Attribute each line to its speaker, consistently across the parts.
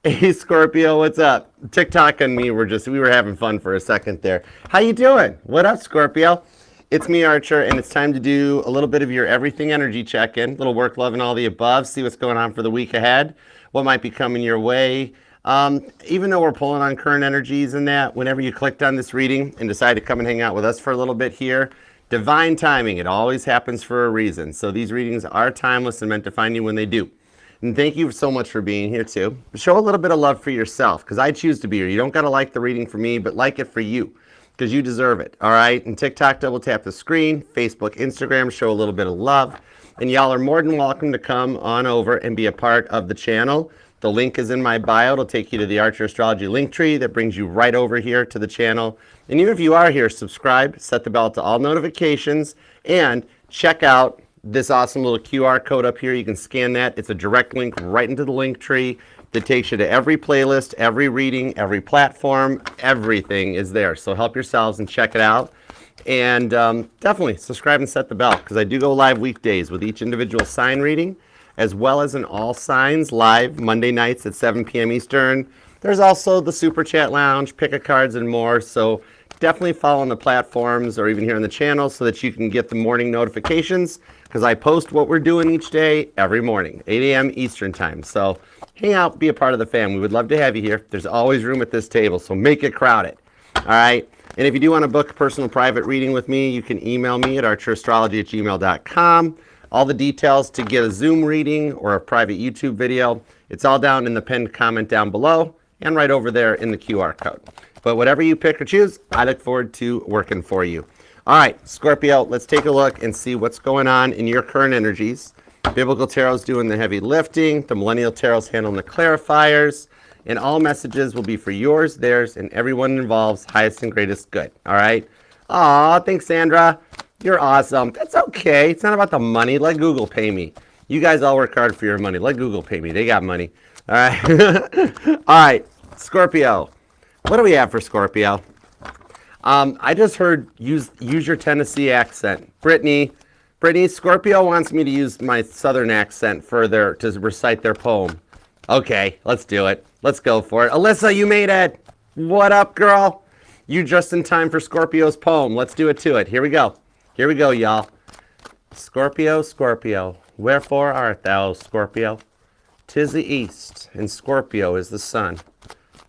Speaker 1: Hey Scorpio, what's up? TikTok and me we were having fun for a second there. How you doing? What up, Scorpio? It's me, Archer, and it's time to do a little bit of your everything energy check-in, little work, love, and all the above. See what's going on for the week ahead, what might be coming your way. Even though we're pulling on current energies and that, whenever you clicked on this reading and decided to come and hang out with us for a little bit here, divine timing. It always happens for a reason. So these readings are timeless and meant to find you when they do. And thank you so much for being here too. Show a little bit of love for yourself because I choose to be here. You don't got to like the reading for me, but like it for you because you deserve it. All right. And TikTok, double tap the screen, Facebook, Instagram, show a little bit of love. And y'all are more than welcome to come on over and be a part of the channel. The link is in my bio. It'll take you to the Archer Astrology link tree that brings you right over here to the channel. And even if you are here, subscribe, set the bell to all notifications, and check out this awesome little QR code up here. You can scan that. It's a direct link right into the link tree that takes you to every playlist, every reading, every platform. Everything is there. So help yourselves and check it out. And definitely subscribe and set the bell because I do go live weekdays with each individual sign reading, as well as an all signs live Monday nights at 7 p.m. Eastern. There's also the Super Chat Lounge, pick a cards, and more. So definitely follow on the platforms or even here on the channel so that you can get the morning notifications because I post what we're doing each day every morning, 8 a.m. Eastern time. So hang out, be a part of the fam. We would love to have you here. There's always room at this table, so make it crowded. All right. And if you do want to book a personal private reading with me, you can email me at archerastrology@gmail.com. All the details to get a Zoom reading or a private YouTube video, it's all down in the pinned comment down below and right over there in the QR code. But whatever you pick or choose, I look forward to working for you. All right, Scorpio, let's take a look and see what's going on in your current energies. Biblical Tarot's doing the heavy lifting. The Millennial Tarot's handling the clarifiers. And all messages will be for yours, theirs, and everyone involved's highest and greatest good. All right? Aw, thanks, Sandra. You're awesome. That's okay. It's not about the money. Let Google pay me. You guys all work hard for your money. Let Google pay me. They got money. All right. All right, Scorpio. What do we have for Scorpio? I just heard use your Tennessee accent. Brittany, Scorpio wants me to use my Southern accent to recite their poem. Okay, let's do it. Let's go for it. Alyssa, you made it. What up, girl? You just in time for Scorpio's poem. Let's do it to it. Here we go. Here we go, y'all. Scorpio, Scorpio, wherefore art thou, Scorpio? 'Tis the east, and Scorpio is the sun.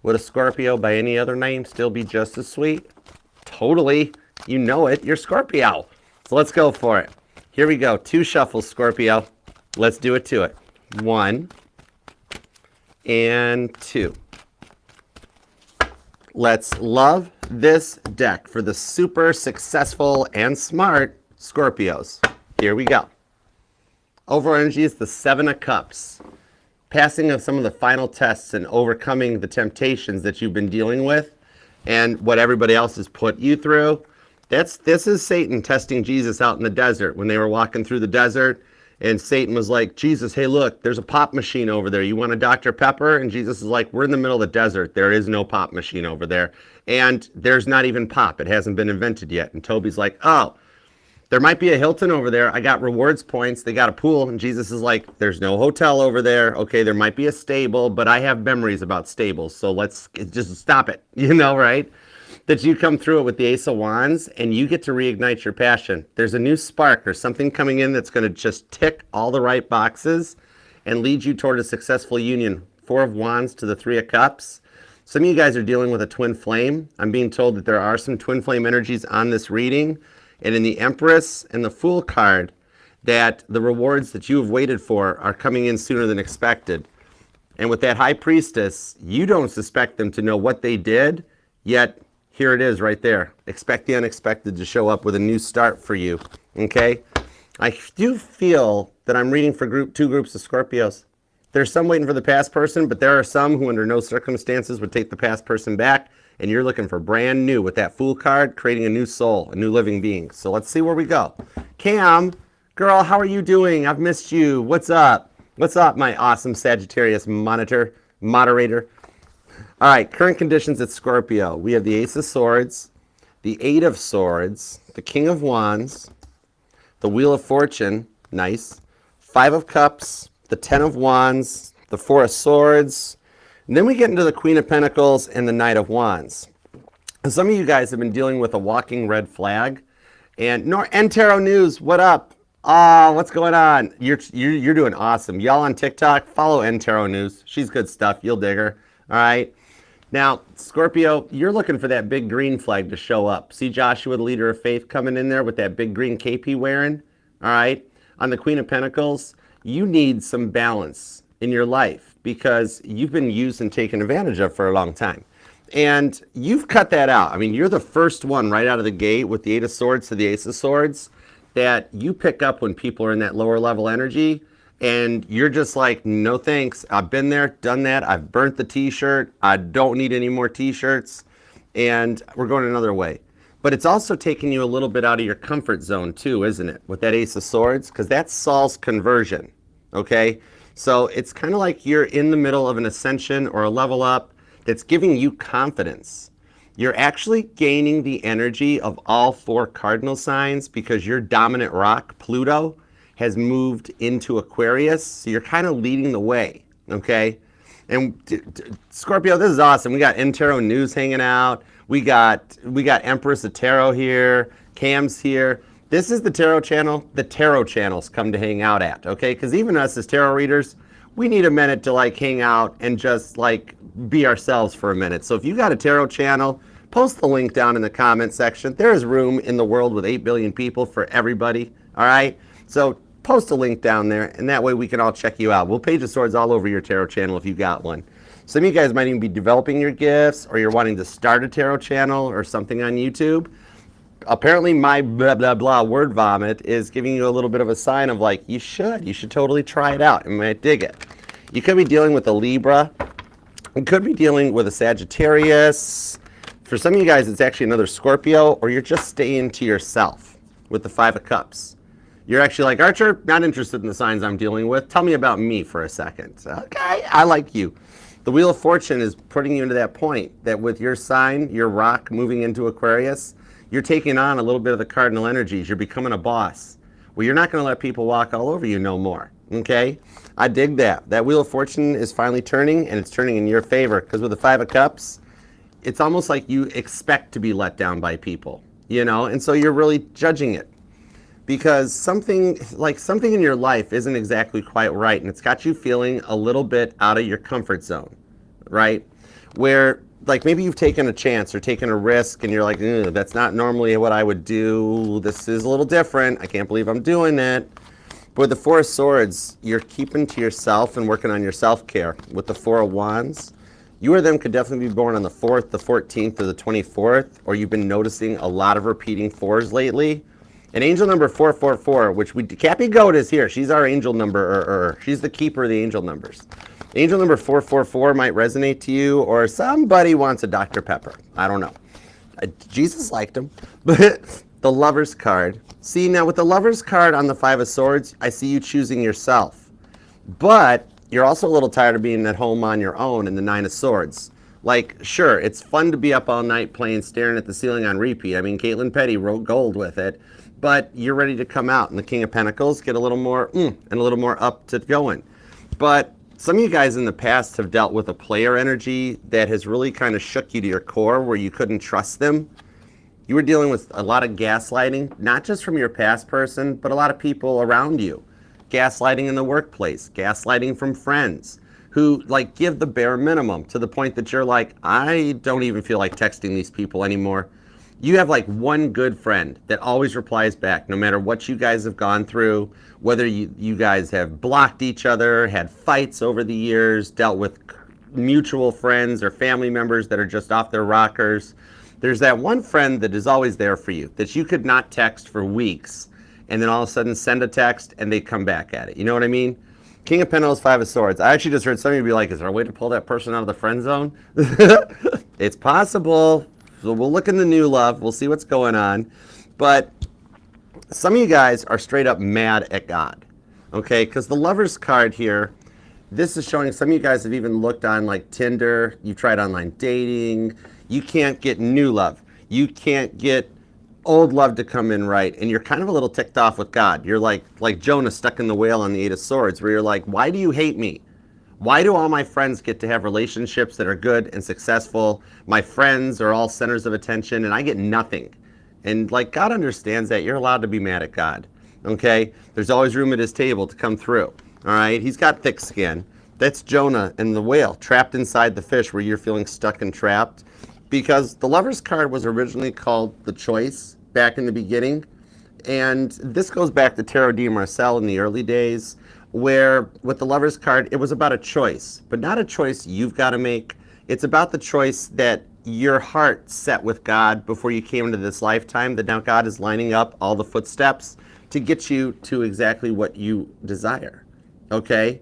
Speaker 1: Would a Scorpio by any other name still be just as sweet? Totally. You know it. You're Scorpio. So let's go for it. Here we go. 2 shuffles, Scorpio. Let's do it to it. 1 and 2. Let's love this deck for the super successful and smart Scorpios. Here we go. Overall energy is the 7 of Cups. Passing of some of the final tests and overcoming the temptations that you've been dealing with and what everybody else has put you through. This is Satan testing Jesus out in the desert when they were walking through the desert. And Satan was like, Jesus, hey, look, there's a pop machine over there. You want a Dr. Pepper? And Jesus is like, we're in the middle of the desert. There is no pop machine over there. And there's not even pop. It hasn't been invented yet. And Toby's like, oh, there might be a Hilton over there. I got rewards points. They got a pool. And Jesus is like, there's no hotel over there. Okay, there might be a stable, but I have memories about stables. So let's just stop it. You know, right? That you come through it with the Ace of Wands and you get to reignite your passion. There's a new spark or something coming in that's going to just tick all the right boxes and lead you toward a successful union. 4 of Wands to the 3 of Cups. Some of you guys are dealing with a twin flame. I'm being told that there are some twin flame energies on this reading. And in the Empress and the Fool card, that the rewards that you have waited for are coming in sooner than expected. And with that High Priestess, you don't suspect them to know what they did, yet here it is right there. Expect the unexpected to show up with a new start for you, okay? I do feel that I'm reading for 2 groups of Scorpios. There's some waiting for the past person, but there are some who under no circumstances would take the past person back, and you're looking for brand new with that Fool card, creating a new soul, a new living being. So let's see where we go. Cam, girl, how are you doing? I've missed you. What's up? What's up, my awesome Sagittarius moderator? All right, current conditions at Scorpio. We have the Ace of Swords, the 8 of Swords, the King of Wands, the Wheel of Fortune, nice, 5 of Cups, the 10 of Wands, the 4 of Swords, And then we get into the Queen of Pentacles and the Knight of Wands. And some of you guys have been dealing with a walking red flag. And Tarot News, what up? What's going on? You're doing awesome. Y'all on TikTok, follow Tarot News. She's good stuff. You'll dig her. All right. Now, Scorpio, you're looking for that big green flag to show up. See Joshua, the leader of faith, coming in there with that big green cape he wearing? All right. On the Queen of Pentacles, you need some balance in your life because you've been used and taken advantage of for a long time. And you've cut that out. I mean, you're the first one right out of the gate with the Eight of Swords to the Ace of Swords that you pick up when people are in that lower level energy. And you're just like, no thanks. I've been there, done that. I've burnt the t-shirt. I don't need any more t-shirts. And we're going another way. But it's also taking you a little bit out of your comfort zone too, isn't it? With that Ace of Swords, because that's Saul's conversion, okay? So it's kind of like you're in the middle of an ascension or a level up that's giving you confidence. You're actually gaining the energy of all 4 cardinal signs because your dominant rock, Pluto, has moved into Aquarius. So you're kind of leading the way, okay? And Scorpio, this is awesome. We got Tarot News hanging out. We got Empress of Tarot here. Cam's here. This is the Tarot channel. The Tarot channels come to hang out at, okay? Because even us as tarot readers, we need a minute to like hang out and just like be ourselves for a minute. So if you got a tarot channel, post the link down in the comment section. There is room in the world with 8 billion people for everybody, all right? So post a link down there, and that way we can all check you out. We'll Page of Swords all over your tarot channel if you got one. Some of you guys might even be developing your gifts, or you're wanting to start a tarot channel or something on YouTube. Apparently my blah, blah, blah word vomit is giving you a little bit of a sign of like, you should totally try it out and might dig it. You could be dealing with a Libra. You could be dealing with a Sagittarius. For some of you guys, it's actually another Scorpio, or you're just staying to yourself with the 5 of Cups. You're actually like, Archer, not interested in the signs I'm dealing with. Tell me about me for a second. Okay, I like you. The Wheel of Fortune is putting you into that point that with your sign, your rock moving into Aquarius, you're taking on a little bit of the cardinal energies. You're becoming a boss. Well, you're not going to let people walk all over you no more. Okay? I dig that. That Wheel of Fortune is finally turning, and it's turning in your favor. Because with the 5 of Cups, it's almost like you expect to be let down by people. You know? And so you're really judging it. Because something in your life isn't exactly quite right, and it's got you feeling a little bit out of your comfort zone, right? Where, like, maybe you've taken a chance or taken a risk, and you're like, that's not normally what I would do. This is a little different. I can't believe I'm doing it. But with the 4 of Swords, you're keeping to yourself and working on your self-care. With the 4 of Wands, you or them could definitely be born on the 4th, the 14th, or the 24th, or you've been noticing a lot of repeating 4s lately. And angel number 444, which Cappy Goat is here. She's our angel number, she's the keeper of the angel numbers. Angel number 444 might resonate to you, or somebody wants a Dr. Pepper. I don't know. Jesus liked him. But the Lover's card. See, now with the Lover's card on the 5 of Swords, I see you choosing yourself. But you're also a little tired of being at home on your own in the 9 of Swords. Like, sure, it's fun to be up all night playing, staring at the ceiling on repeat. I mean, Caitlin Petty wrote gold with it. But you're ready to come out, and the King of Pentacles get a little more and a little more up to going. But some of you guys in the past have dealt with a player energy that has really kind of shook you to your core where you couldn't trust them. You were dealing with a lot of gaslighting, not just from your past person, but a lot of people around you. Gaslighting in the workplace, gaslighting from friends who like give the bare minimum to the point that you're like, I don't even feel like texting these people anymore. You have like one good friend that always replies back, no matter what you guys have gone through, whether you guys have blocked each other, had fights over the years, dealt with mutual friends or family members that are just off their rockers. There's that one friend that is always there for you, that you could not text for weeks, and then all of a sudden send a text and they come back at it. You know what I mean? King of Pentacles, 5 of Swords. I actually just heard some of you be like, is there a way to pull that person out of the friend zone? It's possible. So we'll look in the new love. We'll see what's going on. But some of you guys are straight up mad at God. Okay? Because the Lover's card here, this is showing some of you guys have even looked on like Tinder. You've tried online dating. You can't get new love. You can't get old love to come in right. And you're kind of a little ticked off with God. You're like Jonah stuck in the whale on the 8 of Swords, where you're like, why do you hate me? Why do all my friends get to have relationships that are good and successful? My friends are all centers of attention and I get nothing. And like, God understands that. You're allowed to be mad at God, okay? There's always room at his table to come through, all right? He's got thick skin. That's Jonah and the whale trapped inside the fish where you're feeling stuck and trapped. Because the Lover's card was originally called the Choice back in the beginning. And this goes back to Tarot de Marcel in the early days, where with the Lover's card, it was about a choice, but not a choice you've got to make. It's about the choice that your heart set with God before you came into this lifetime, that now God is lining up all the footsteps to get you to exactly what you desire, okay?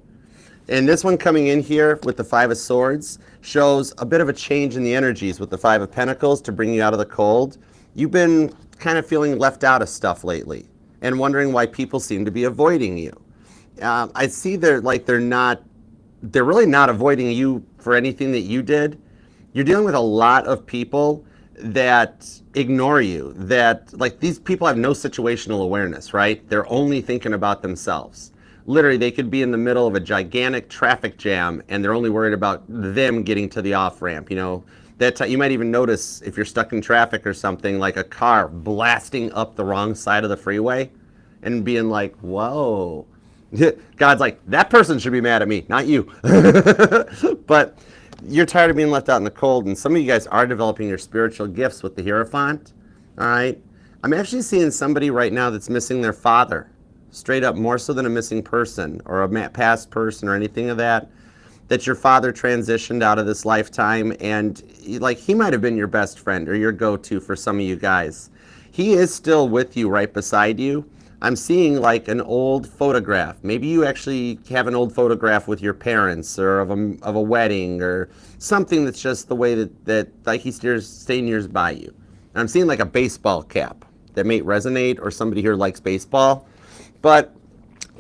Speaker 1: And this one coming in here with the Five of Swords shows a bit of a change in the energies with the Five of Pentacles to bring you out of the cold. You've been kind of feeling left out of stuff lately and wondering why people seem to be avoiding you. I see they're really not avoiding you for anything that you did. You're dealing with a lot of people that ignore you, that like these people have no situational awareness, right? They're only thinking about themselves. Literally, they could be in the middle of a gigantic traffic jam and they're only worried about them getting to the off-ramp, you know? You might even notice if you're stuck in traffic or something, like a car blasting up the wrong side of the freeway and being like, whoa. God's like, that person should be mad at me, not you. But you're tired of being left out in the cold, and some of you guys are developing your spiritual gifts with the Hierophant, all right? I'm actually seeing somebody right now that's missing their father, straight up, more so than a missing person or a past person or anything of that your father transitioned out of this lifetime, and like he might have been your best friend or your go-to for some of you guys. He is still with you right beside you. I'm seeing like an old photograph. Maybe you actually have an old photograph with your parents or of a wedding or something that's just the way that like he's staying years by you. And I'm seeing like a baseball cap that may resonate, or somebody here likes baseball. But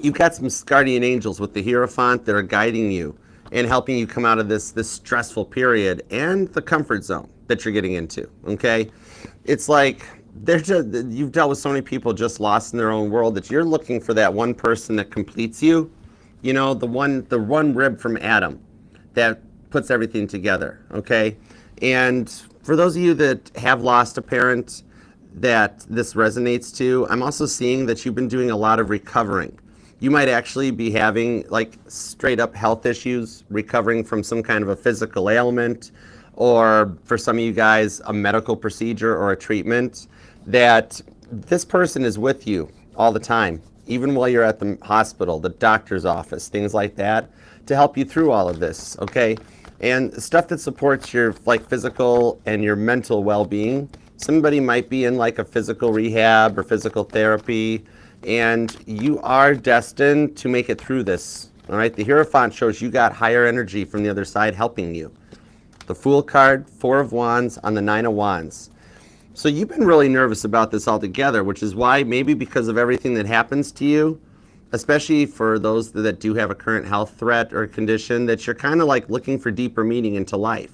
Speaker 1: you've got some guardian angels with the Hierophant that are guiding you and helping you come out of this stressful period and the comfort zone that you're getting into, okay? It's like you've dealt with so many people just lost in their own world that you're looking for that one person that completes you, you know, the one rib from Adam that puts everything together, okay? And for those of you that have lost a parent that this resonates to, I'm also seeing that you've been doing a lot of recovering. You might actually be having like straight up health issues, recovering from some kind of a physical ailment, or for some of you guys, a medical procedure or a treatment, that this person is with you all the time, even while you're at the hospital, the doctor's office, things like that, to help you through all of this, okay? And stuff that supports your like physical and your mental well-being. Somebody might be in like a physical rehab or physical therapy, and you are destined to make it through this, all right? The Hierophant shows you got higher energy from the other side helping you. The Fool card, Four of Wands on the Nine of Wands. So you've been really nervous about this altogether, which is why maybe because of everything that happens to you, especially for those that do have a current health threat or condition, that you're kind of like looking for deeper meaning into life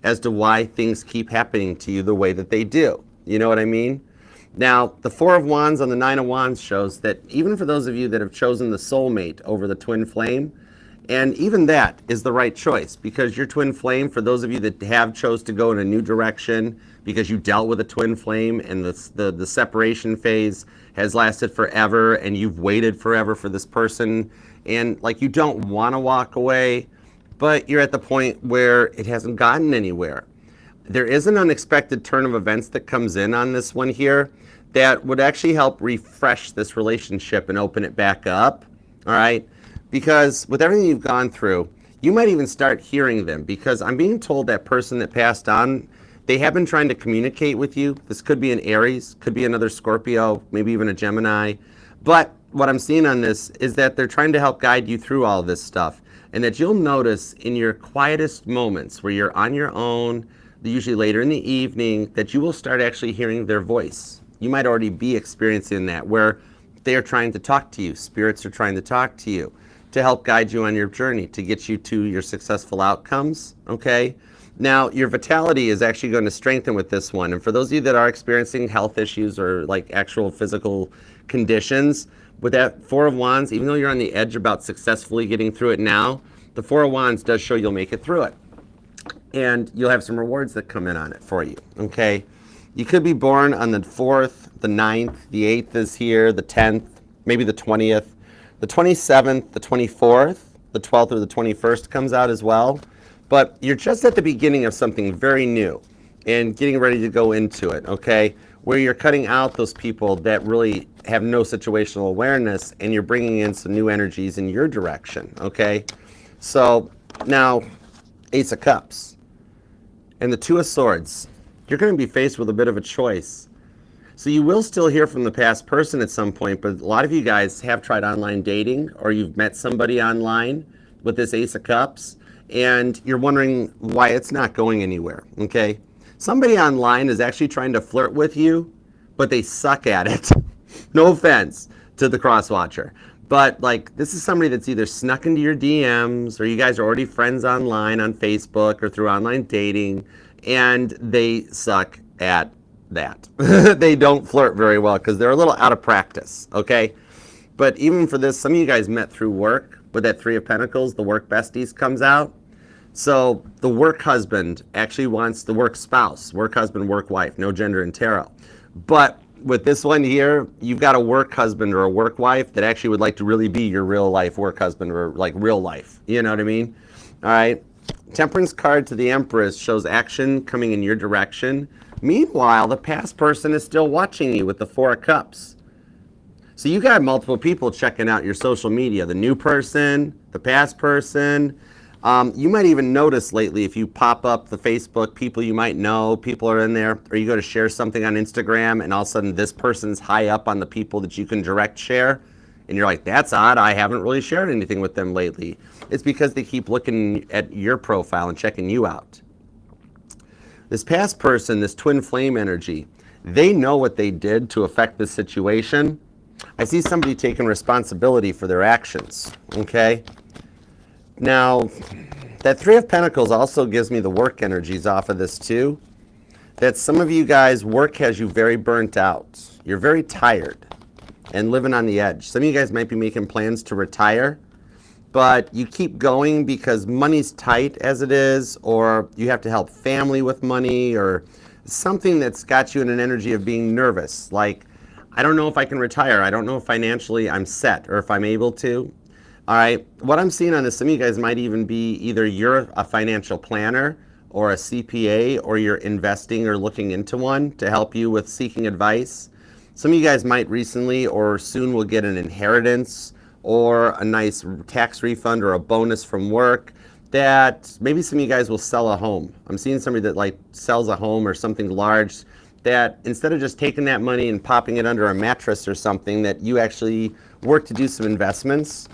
Speaker 1: as to why things keep happening to you the way that they do. You know what I mean? Now, the Four of Wands on the Nine of Wands shows that even for those of you that have chosen the soulmate over the twin flame, and even that is the right choice, because your twin flame, for those of you that have chose to go in a new direction because you dealt with a twin flame and the separation phase has lasted forever and you've waited forever for this person, and like you don't want to walk away, but you're at the point where it hasn't gotten anywhere. There is an unexpected turn of events that comes in on this one here that would actually help refresh this relationship and open it back up, all right? Because with everything you've gone through, you might even start hearing them, because I'm being told that person that passed on, they have been trying to communicate with you. This could be an Aries, could be another Scorpio, maybe even a Gemini. But what I'm seeing on this is that they're trying to help guide you through all this stuff, and that you'll notice in your quietest moments where you're on your own, usually later in the evening, that you will start actually hearing their voice. You might already be experiencing that, where they are trying to talk to you. Spirits are trying to talk to you to help guide you on your journey, to get you to your successful outcomes, okay? Now, your vitality is actually going to strengthen with this one. And for those of you that are experiencing health issues or like actual physical conditions, with that Four of Wands, even though you're on the edge about successfully getting through it now, the Four of Wands does show you'll make it through it. And you'll have some rewards that come in on it for you, okay? You could be born on the 4th, the 9th, the 8th is here, the 10th, maybe the 20th, the 27th, the 24th, the 12th or the 21st comes out as well. But you're just at the beginning of something very new and getting ready to go into it, okay? Where you're cutting out those people that really have no situational awareness and you're bringing in some new energies in your direction, okay? So now, Ace of Cups and the Two of Swords, you're going to be faced with a bit of a choice. So you will still hear from the past person at some point, but a lot of you guys have tried online dating or you've met somebody online with this Ace of Cups and you're wondering why it's not going anywhere, okay? Somebody online is actually trying to flirt with you, but they suck at it. No offense to the cross-watcher. But like, this is somebody that's either snuck into your DMs or you guys are already friends online on Facebook or through online dating, and they suck at that. They don't flirt very well because they're a little out of practice, okay? But even for this, some of you guys met through work with that Three of Pentacles, the work besties comes out. So the work husband actually wants the work spouse, work husband, work wife, no gender in tarot. But with this one here, you've got a work husband or a work wife that actually would like to really be your real life work husband or like real life. You know what I mean? All right. Temperance card to the Empress shows action coming in your direction. Meanwhile, the past person is still watching you with the Four of Cups. So you got multiple people checking out your social media, the new person, the past person. You might even notice lately if you pop up the Facebook, people you might know, people are in there, or you go to share something on Instagram and all of a sudden this person's high up on the people that you can direct share. And you're like, that's odd, I haven't really shared anything with them lately. It's because they keep looking at your profile and checking you out. This past person, this twin flame energy, they know what they did to affect this situation. I see somebody taking responsibility for their actions, okay? Now, that Three of Pentacles also gives me the work energies off of this too. That some of you guys, work has you very burnt out. You're very tired and living on the edge. Some of you guys might be making plans to retire, but you keep going because money's tight as it is, or you have to help family with money, or something that's got you in an energy of being nervous. Like, I don't know if I can retire. I don't know if financially I'm set or if I'm able to. All right, what I'm seeing on this, some of you guys might even be either you're a financial planner or a CPA, or you're investing or looking into one to help you with seeking advice. Some of you guys might recently or soon will get an inheritance or a nice tax refund or a bonus from work that maybe some of you guys will sell a home. I'm seeing somebody that like sells a home or something large that instead of just taking that money and popping it under a mattress or something, that you actually work to do some investments.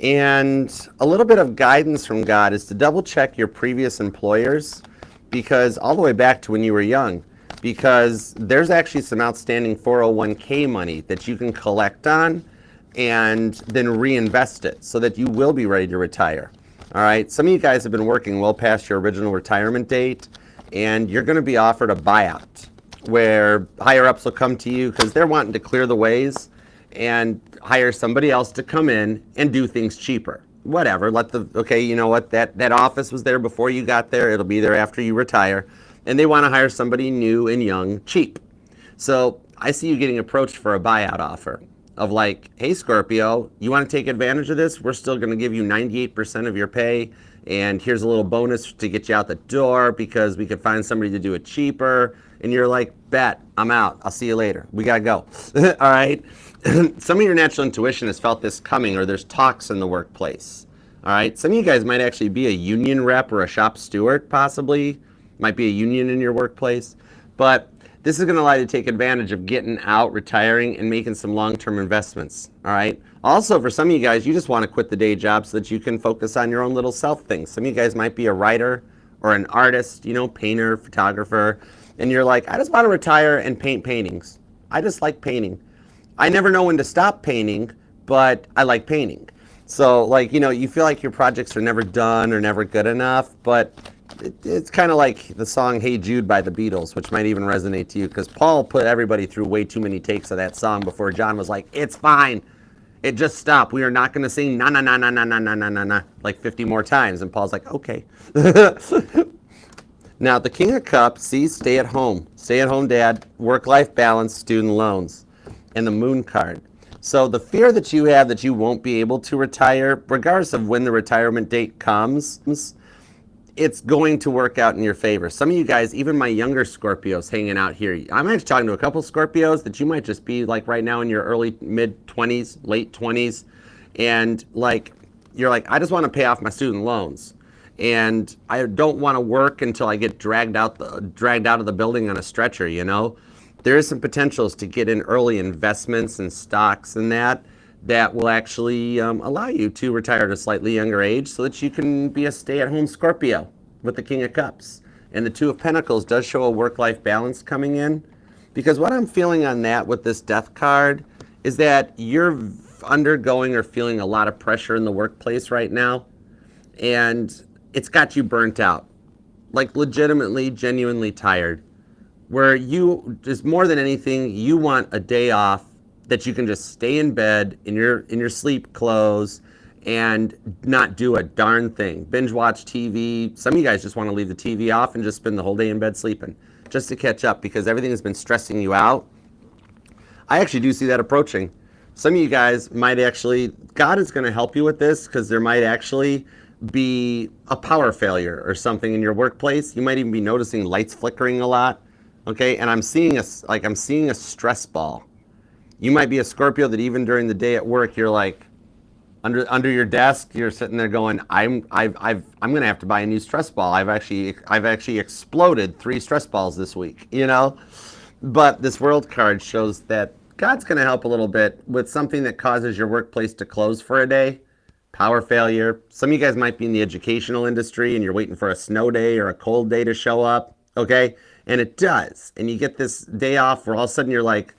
Speaker 1: And a little bit of guidance from God is to double check your previous employers, because all the way back to when you were young, because there's actually some outstanding 401k money that you can collect on and then reinvest it so that you will be ready to retire. All right, some of you guys have been working well past your original retirement date, and you're going to be offered a buyout where higher ups will come to you because they're wanting to clear the ways and hire somebody else to come in and do things cheaper. Whatever, okay, you know what, that office was there before you got there, it'll be there after you retire, and they want to hire somebody new and young, cheap. So I see you getting approached for a buyout offer of like, hey Scorpio, you want to take advantage of this? We're still going to give you 98% of your pay, and here's a little bonus to get you out the door because we could find somebody to do it cheaper. And you're like, bet, I'm out, I'll see you later, we gotta go. All right. Some of your natural intuition has felt this coming, or there's talks in the workplace. All right, some of you guys might actually be a union rep or a shop steward, possibly. Might be a union in your workplace. But this is going to allow you to take advantage of getting out, retiring, and making some long-term investments. All right. Also, for some of you guys, you just want to quit the day job so that you can focus on your own little self things. Some of you guys might be a writer or an artist, you know, painter, photographer, and you're like, I just want to retire and paint paintings. I just like painting. I never know when to stop painting, but I like painting. So like, you know, you feel like your projects are never done or never good enough, but it's kind of like the song Hey Jude by the Beatles, which might even resonate to you, because Paul put everybody through way too many takes of that song before John was like, it's fine. It just stopped. We are not going to sing na na na na na na na na na na like 50 more times. And Paul's like, okay. Now, the King of Cups, see, stay at home. Stay at home, Dad. Work-life balance, student loans. And the Moon card. So the fear that you have that you won't be able to retire, regardless of when the retirement date comes, it's going to work out in your favor. Some of you guys, even my younger Scorpios hanging out here, I'm actually talking to a couple Scorpios that you might just be like right now in your early, mid-20s, late 20s, and like, you're like, I just want to pay off my student loans. And I don't want to work until I get dragged out of the building on a stretcher, you know? There is some potentials to get in early investments and stocks and that will actually allow you to retire at a slightly younger age so that you can be a stay-at-home Scorpio with the King of Cups. And the Two of Pentacles does show a work-life balance coming in, because what I'm feeling on that with this Death card is that you're undergoing or feeling a lot of pressure in the workplace right now, and it's got you burnt out, like legitimately, genuinely tired, where you, just more than anything, you want a day off that you can just stay in bed in your sleep clothes and not do a darn thing. Binge watch TV. Some of you guys just want to leave the TV off and just spend the whole day in bed sleeping just to catch up because everything has been stressing you out. I actually do see that approaching. Some of you guys might actually, God is going to help you with this because there might actually be a power failure or something in your workplace. You might even be noticing lights flickering a lot. Okay, and I'm seeing a stress ball. You might be a Scorpio that even during the day at work, you're like, under your desk, you're sitting there going, I'm gonna have to buy a new stress ball. I've actually exploded 3 stress balls this week, you know? But this World card shows that God's gonna help a little bit with something that causes your workplace to close for a day. Power failure. Some of you guys might be in the educational industry and you're waiting for a snow day or a cold day to show up, okay? And it does. And you get this day off where all of a sudden you're like,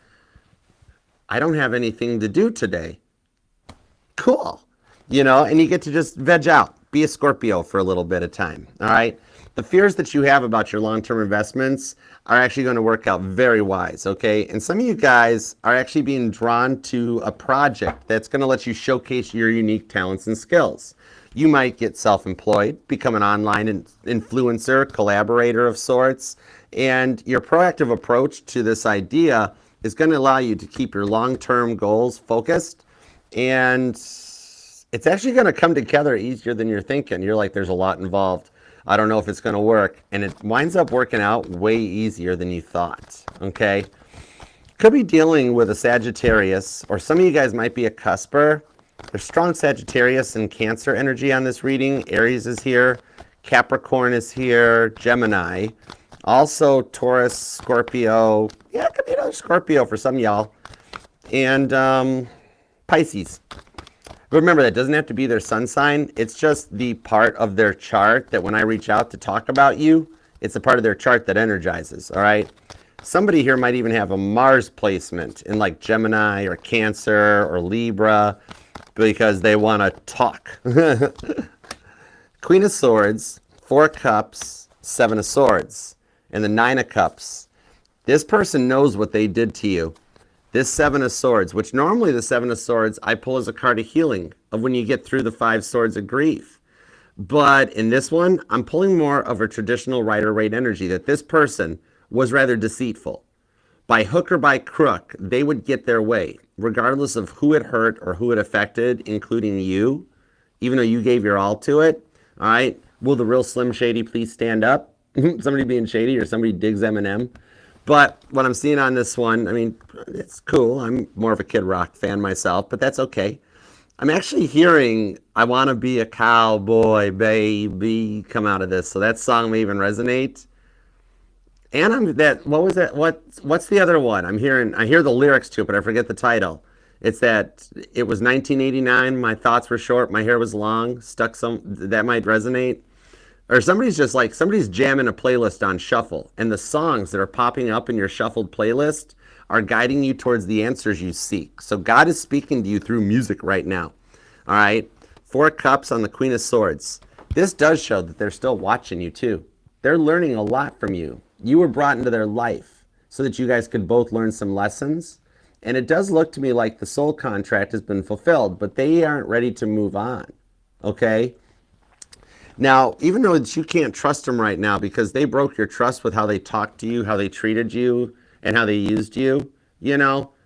Speaker 1: I don't have anything to do today. Cool. You know, and you get to just veg out. Be a Scorpio for a little bit of time. All right. The fears that you have about your long-term investments are actually going to work out very wise. Okay. And some of you guys are actually being drawn to a project that's going to let you showcase your unique talents and skills. You might get self-employed, become an online influencer, collaborator of sorts. And your proactive approach to this idea is going to allow you to keep your long-term goals focused, and it's actually going to come together easier than you're thinking. You're like, there's a lot involved. I don't know if it's going to work, and it winds up working out way easier than you thought, okay? Could be dealing with a Sagittarius, or some of you guys might be a cusper. There's strong Sagittarius and Cancer energy on this reading. Aries is here. Capricorn is here. Gemini. Also, Taurus, Scorpio. Yeah, it could be another Scorpio for some of y'all. And Pisces. But remember, that doesn't have to be their sun sign. It's just the part of their chart that when I reach out to talk about you, it's a part of their chart that energizes, all right? Somebody here might even have a Mars placement in like Gemini or Cancer or Libra because they want to talk. Queen of Swords, 4 Cups, 7 of Swords. And the 9 of Cups. This person knows what they did to you. This 7 of Swords, which normally the 7 of Swords I pull as a card of healing, of when you get through the 5 swords of grief. But in this one, I'm pulling more of a traditional Rider-Waite energy, that this person was rather deceitful. By hook or by crook, they would get their way, regardless of who it hurt or who it affected, including you, even though you gave your all to it. All right, will the real Slim Shady please stand up? Somebody being shady or somebody digs Eminem. But what I'm seeing on this one, I mean, it's cool. I'm more of a Kid Rock fan myself, but that's okay. I'm actually hearing I Want to Be a Cowboy, Baby come out of this. So that song may even resonate. And what was that? What's the other one? I hear the lyrics to it, but I forget the title. It's that it was 1989, my thoughts were short, my hair was long, that might resonate. Or somebody's jamming a playlist on shuffle, and the songs that are popping up in your shuffled playlist are guiding you towards the answers you seek. So God is speaking to you through music right now. All right? 4 Cups on the Queen of Swords. This does show that they're still watching you too. They're learning a lot from you. You were brought into their life so that you guys could both learn some lessons And it does look to me like the soul contract has been fulfilled, but they aren't ready to move on. Okay? Now, even though you can't trust them right now because they broke your trust with how they talked to you, how they treated you, and how they used you,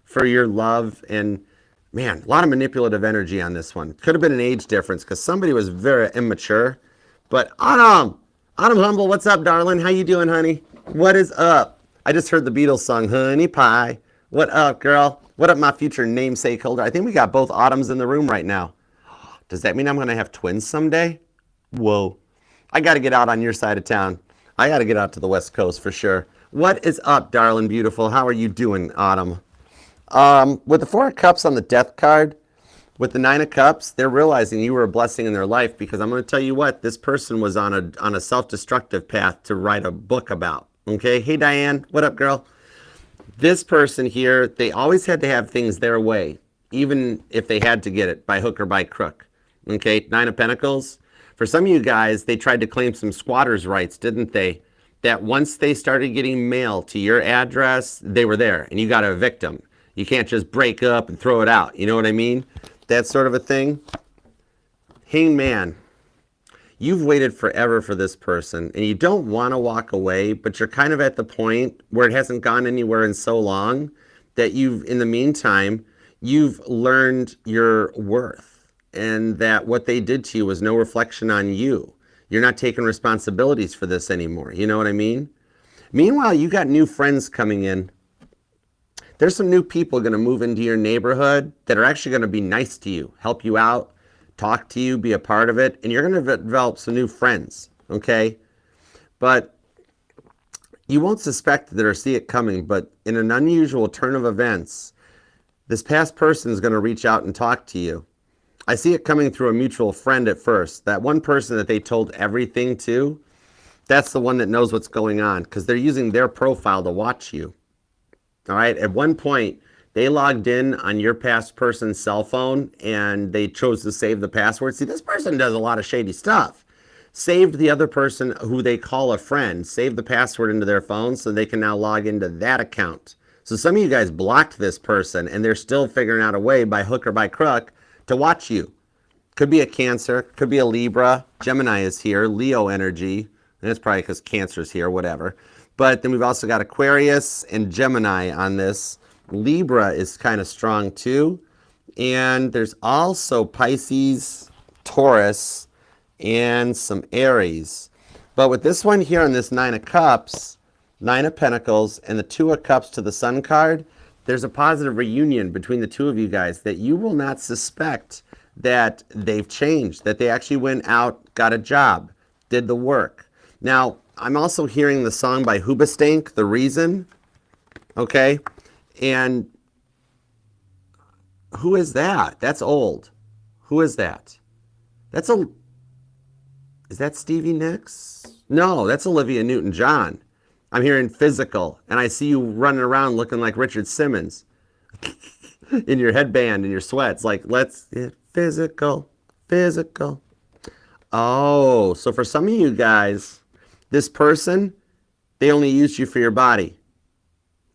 Speaker 1: for your love. And man, a lot of manipulative energy on this one. Could have been an age difference because somebody was very immature. But Autumn Humble, what's up, darling? How you doing, honey? What is up? I just heard the Beatles song, Honey Pie. What up, girl? What up, my future namesake holder? I think we got both Autumns in the room right now. Does that mean I'm going to have twins someday? Whoa. I got to get out on your side of town. I got to get out to the West Coast for sure. What is up, darling beautiful? How are you doing, Autumn? With the Four of Cups on the Death card, with the Nine of Cups, they're realizing you were a blessing in their life because I'm going to tell you what, this person was on a self-destructive path to write a book about. Okay? Hey, Diane. What up, girl? This person here, they always had to have things their way, even if they had to get it by hook or by crook. Okay? Nine of Pentacles. For some of you guys, they tried to claim some squatters' rights, didn't they? That once they started getting mail to your address, they were there, and you got to evict them. You can't just break up and throw it out. You know what I mean? That sort of a thing. Hangman, you've waited forever for this person, and you don't want to walk away, but you're kind of at the point where it hasn't gone anywhere in so long that in the meantime, you've learned your worth. And that what they did to you was no reflection on you. You're not taking responsibilities for this anymore. You know what I mean? Meanwhile, you got new friends coming in. There's some new people going to move into your neighborhood that are actually going to be nice to you, help you out, talk to you, be a part of it, and you're going to develop some new friends, okay? But you won't suspect it or see it coming, but in an unusual turn of events, this past person is going to reach out and talk to you. I see it coming through a mutual friend at first. That one person that they told everything to, that's the one that knows what's going on because they're using their profile to watch you. All right? At one point, they logged in on your past person's cell phone and they chose to save the password. See, this person does a lot of shady stuff. Saved the other person who they call a friend, saved the password into their phone so they can now log into that account. So some of you guys blocked this person and they're still figuring out a way by hook or by crook to watch you. Could be a Cancer, could be a Libra. Gemini is here, Leo energy. And it's probably because Cancer's here, whatever. But then we've also got Aquarius and Gemini on this. Libra is kind of strong too. And there's also Pisces, Taurus, and some Aries. But with this one here on this Nine of Cups, Nine of Pentacles, and the Two of Cups to the Sun card, there's a positive reunion between the two of you guys that you will not suspect that they've changed, that they actually went out, got a job, did the work. Now, I'm also hearing the song by Hoobastank, The Reason, okay? And who is that? That's old. Who is that? Is that Stevie Nicks? No, that's Olivia Newton-John. I'm hearing Physical, and I see you running around looking like Richard Simmons in your headband and your sweats. Like, let's get physical, physical. Oh, so for some of you guys, this person, they only used you for your body.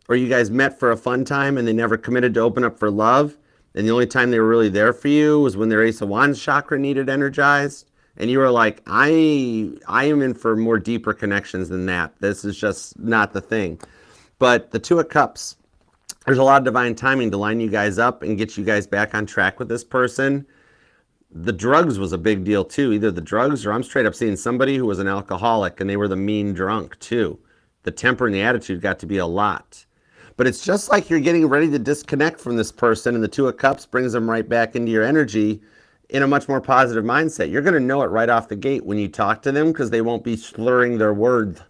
Speaker 1: Or you guys met for a fun time and they never committed to open up for love. And the only time they were really there for you was when their Ace of Wands chakra needed energized. And you were like, I am in for more deeper connections than that. This is just not the thing. But the Two of Cups, there's a lot of divine timing to line you guys up and get you guys back on track with this person. The drugs was a big deal too. Either the drugs or I'm straight up seeing somebody who was an alcoholic and they were the mean drunk too. The temper and the attitude got to be a lot. But it's just like you're getting ready to disconnect from this person and the Two of Cups brings them right back into your energy in a much more positive mindset. You're going to know it right off the gate when you talk to them because they won't be slurring their words.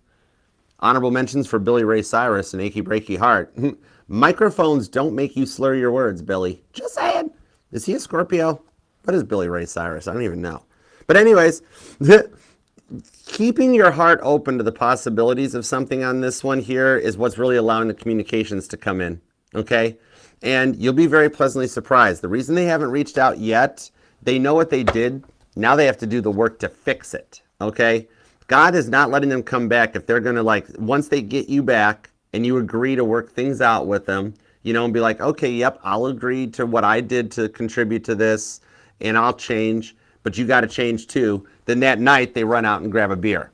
Speaker 1: Honorable mentions for Billy Ray Cyrus and Achy Breaky Heart. Microphones don't make you slur your words, Billy. Just saying. Is he a Scorpio? What is Billy Ray Cyrus? I don't even know. But anyways, keeping your heart open to the possibilities of something on this one here is what's really allowing the communications to come in. Okay? And you'll be very pleasantly surprised. The reason they haven't reached out yet, they know what they did. Now they have to do the work to fix it. Okay? God is not letting them come back if they're going to, like, once they get you back and you agree to work things out with them, and be like, okay, yep, I'll agree to what I did to contribute to this, and I'll change, but you got to change too. Then that night they run out and grab a beer.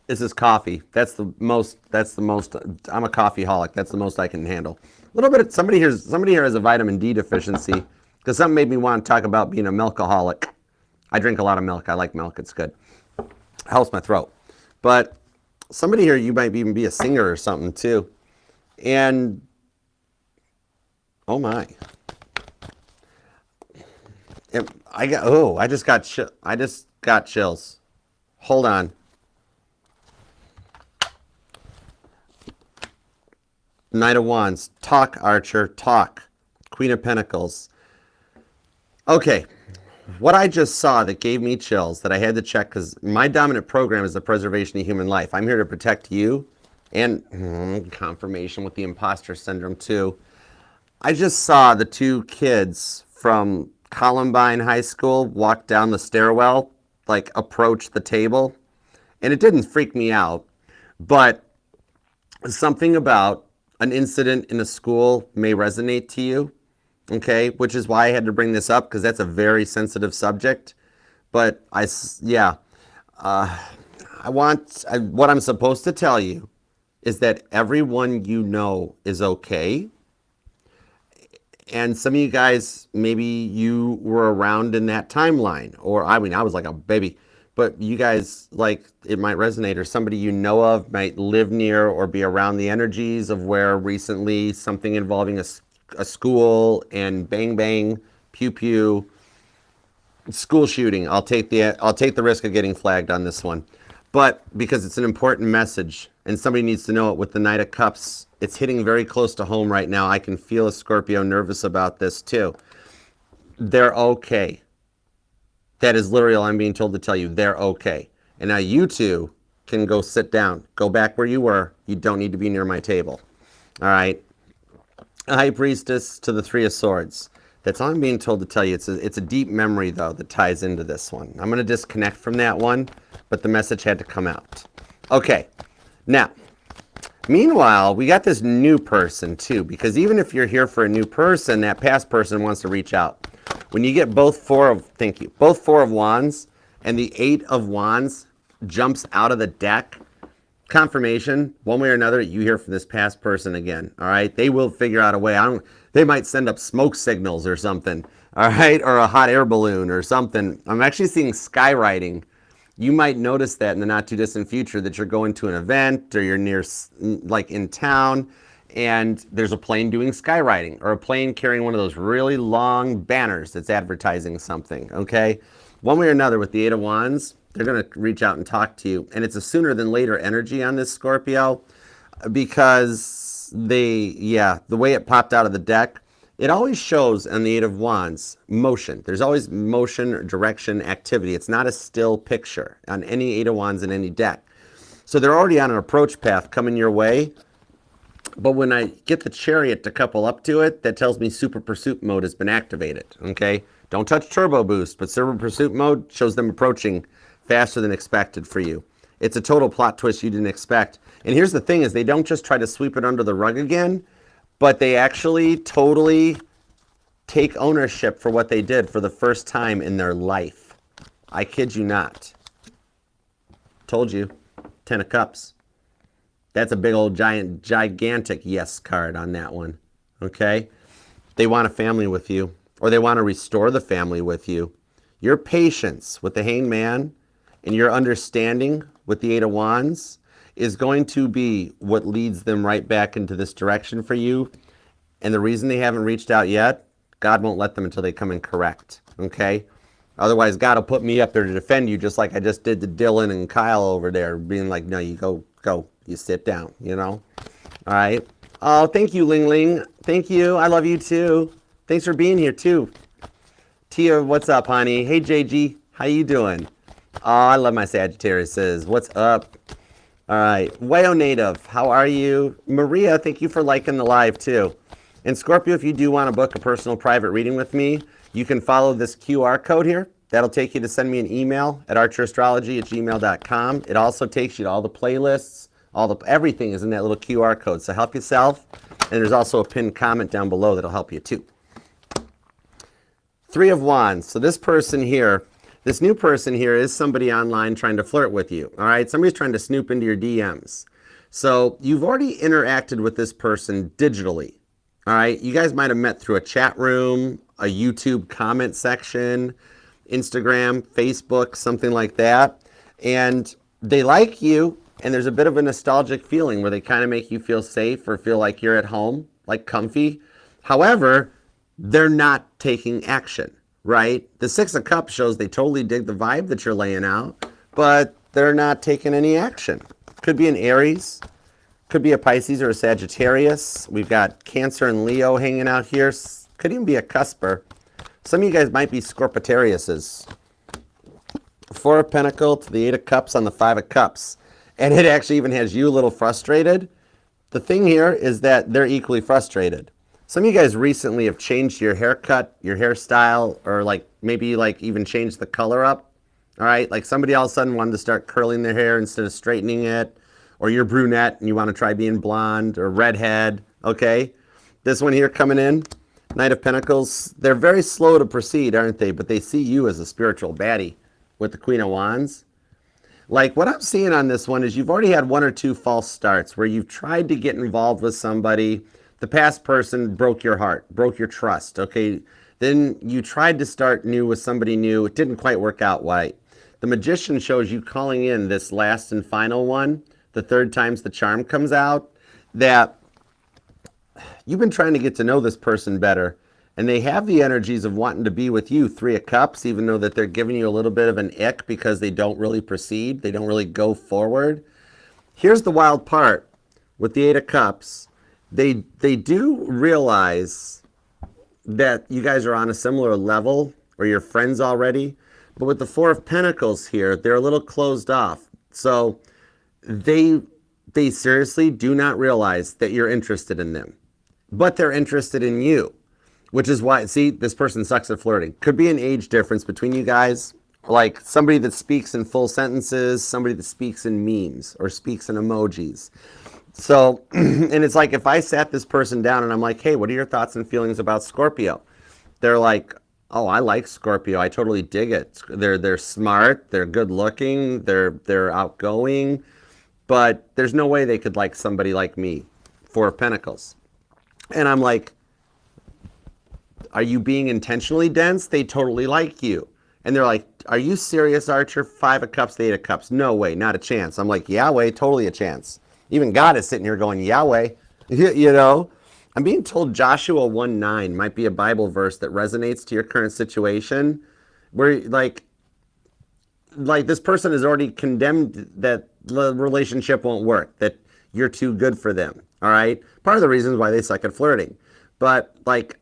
Speaker 1: This is coffee. That's the most. I'm a coffeeholic. That's the most I can handle. A little bit. Somebody here has a vitamin D deficiency, because something made me want to talk about being a milkaholic. I drink a lot of milk. I like milk. It's good. Helps my throat. But somebody here, you might even be a singer or something too. And oh my, I just got chills. Hold on. Knight of Wands. Talk, Archer. Talk. Queen of Pentacles. Okay. What I just saw that gave me chills that I had to check, because my dominant program is the preservation of human life. I'm here to protect you, and confirmation with the imposter syndrome too. I just saw the two kids from Columbine High School walk down the stairwell, like approach the table. And it didn't freak me out, but something about an incident in a school may resonate to you. Okay, which is why I had to bring this up, because that's a very sensitive subject. But what I'm supposed to tell you is that everyone you know is okay. And some of you guys, maybe you were around in that timeline, or I was like a baby, but you guys, like, it might resonate, or somebody you know of might live near or be around the energies of where recently something involving a school and bang bang, pew pew, school shooting. I'll take the risk of getting flagged on this one, but because it's an important message and somebody needs to know it. With the Knight of Cups, it's hitting very close to home right now. I can feel a Scorpio nervous about this too. They're okay. That is literally all I'm being told to tell you. They're okay. And now you two can go sit down. Go back where you were. You don't need to be near my table. All right. High Priestess to the Three of Swords. That's all I'm being told to tell you. It's a deep memory, though, that ties into this one. I'm going to disconnect from that one, but the message had to come out. Okay. Now, meanwhile, we got this new person, too, because even if you're here for a new person, that past person wants to reach out. When you get both Four of Wands and the Eight of Wands jumps out of the deck, confirmation, one way or another, you hear from this past person again. All right, they will figure out a way. They might send up smoke signals or something. All right, or a hot air balloon or something. I'm actually seeing skywriting. You might notice that in the not too distant future, that you're going to an event or you're near, like in town, and there's a plane doing skywriting, or a plane carrying one of those really long banners that's advertising something. Okay, one way or another, with the Eight of Wands, they're going to reach out and talk to you. And it's a sooner than later energy on this Scorpio, because the way it popped out of the deck, it always shows on the Eight of Wands motion. There's always motion or direction, activity. It's not a still picture on any Eight of Wands in any deck. So they're already on an approach path coming your way. But when I get the Chariot to couple up to it, that tells me super pursuit mode has been activated. Okay? Don't touch turbo boost, but super pursuit mode shows them approaching faster than expected for you. It's a total plot twist you didn't expect. And here's the thing, is they don't just try to sweep it under the rug again, but they actually totally take ownership for what they did for the first time in their life. I kid you not. Told you. 10 of Cups. That's a big old gigantic yes card on that one. Okay? They want a family with you, or they want to restore the family with you. Your patience with the Hanged Man and your understanding with the Eight of Wands is going to be what leads them right back into this direction for you. And the reason they haven't reached out yet, God won't let them until they come in correct. Okay? Otherwise, God will put me up there to defend you, just like I just did to Dylan and Kyle over there, being like, no, you go, you sit down, you know? All right? Oh, thank you, Ling Ling. Thank you. I love you, too. Thanks for being here, too. Tia, what's up, honey? Hey, JG. How you doing? Oh, I love my Sagittariuses. What's up? All right. Wayo Native, how are you? Maria, thank you for liking the live, too. And Scorpio, if you do want to book a personal private reading with me, you can follow this QR code here. That'll take you to send me an email at archerastrology@gmail.com. It also takes you to all the playlists, Everything is in that little QR code. So help yourself. And there's also a pinned comment down below that'll help you too. Three of Wands. So this person here, this new person here is somebody online trying to flirt with you. All right. Somebody's trying to snoop into your DMs. So you've already interacted with this person digitally. All right. You guys might have met through a chat room, a YouTube comment section, Instagram, Facebook, something like that. And they like you. And there's a bit of a nostalgic feeling where they kind of make you feel safe or feel like you're at home, like comfy. However, they're not taking action, right? The Six of Cups shows they totally dig the vibe that you're laying out, but they're not taking any action. Could be an Aries, could be a Pisces or a Sagittarius. We've got Cancer and Leo hanging out here. Could even be a Cusper. Some of you guys might be Scorpitariuses. Four of Pentacles to the Eight of Cups on the Five of Cups. And it actually even has you a little frustrated. The thing here is that they're equally frustrated. Some of you guys recently have changed your haircut, your hairstyle, or maybe even changed the color up. All right, like somebody all of a sudden wanted to start curling their hair instead of straightening it, or you're brunette and you want to try being blonde or redhead. Okay, this one here coming in, Knight of Pentacles. They're very slow to proceed, aren't they? But they see you as a spiritual baddie with the Queen of Wands. Like what I'm seeing on this one is you've already had one or two false starts where you've tried to get involved with somebody. The past person broke your heart, broke your trust, okay? Then you tried to start new with somebody new. It didn't quite work out right. The Magician shows you calling in this last and final one. The third time's the charm comes out. That you've been trying to get to know this person better. And they have the energies of wanting to be with you, Three of Cups, even though that they're giving you a little bit of an ick because they don't really proceed. They don't really go forward. Here's the wild part with the Eight of Cups. They do realize that you guys are on a similar level or you're friends already. But with the Four of Pentacles here, they're a little closed off. So they seriously do not realize that you're interested in them. But they're interested in you. Which is why, see, this person sucks at flirting. Could be an age difference between you guys. Like somebody that speaks in full sentences, somebody that speaks in memes or speaks in emojis. So, and it's like if I sat this person down and I'm like, hey, what are your thoughts and feelings about Scorpio? They're like, oh, I like Scorpio. I totally dig it. They're smart. They're good looking. They're outgoing. But there's no way they could like somebody like me, Four of Pentacles. And I'm like, are you being intentionally dense? They totally like you. And they're like, are you serious, Archer? Five of Cups, the Eight of Cups. No way, not a chance. I'm like, Yahweh, totally a chance. Even God is sitting here going, Yahweh. You know, I'm being told Joshua 1:9 might be a Bible verse that resonates to your current situation. Where like this person has already condemned that the relationship won't work, that you're too good for them. All right. Part of the reasons why they suck at flirting. But like,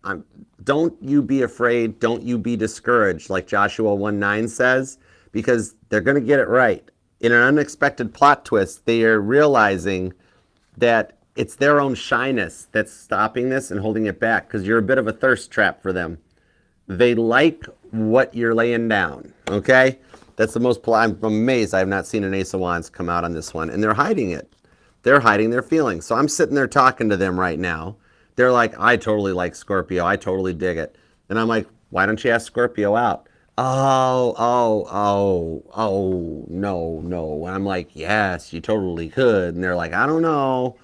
Speaker 1: don't you be afraid. Don't you be discouraged, like Joshua 1:9 says, because they're going to get it right. In an unexpected plot twist, they are realizing that it's their own shyness that's stopping this and holding it back because you're a bit of a thirst trap for them. They like what you're laying down, okay? That's the most, I'm amazed I have not seen an Ace of Wands come out on this one, and they're hiding it. They're hiding their feelings. So I'm sitting there talking to them right now. They're like, I totally like Scorpio. I totally dig it. And I'm like, why don't you ask Scorpio out? No. And I'm like, yes, you totally could. And they're like, I don't know.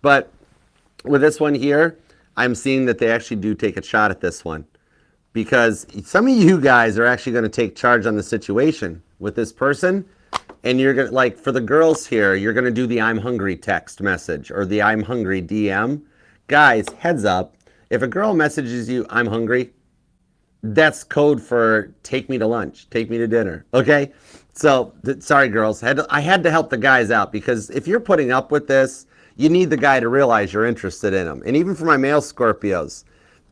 Speaker 1: But with this one here, I'm seeing that they actually do take a shot at this one. Because some of you guys are actually going to take charge on the situation with this person. And you're going to, like, for the girls here, you're going to do the I'm hungry text message or the I'm hungry DM. Guys, heads up, if a girl messages you, I'm hungry, that's code for take me to lunch, take me to dinner, okay? So, sorry girls, I had to help the guys out because if you're putting up with this, you need the guy to realize you're interested in him. And even for my male Scorpios,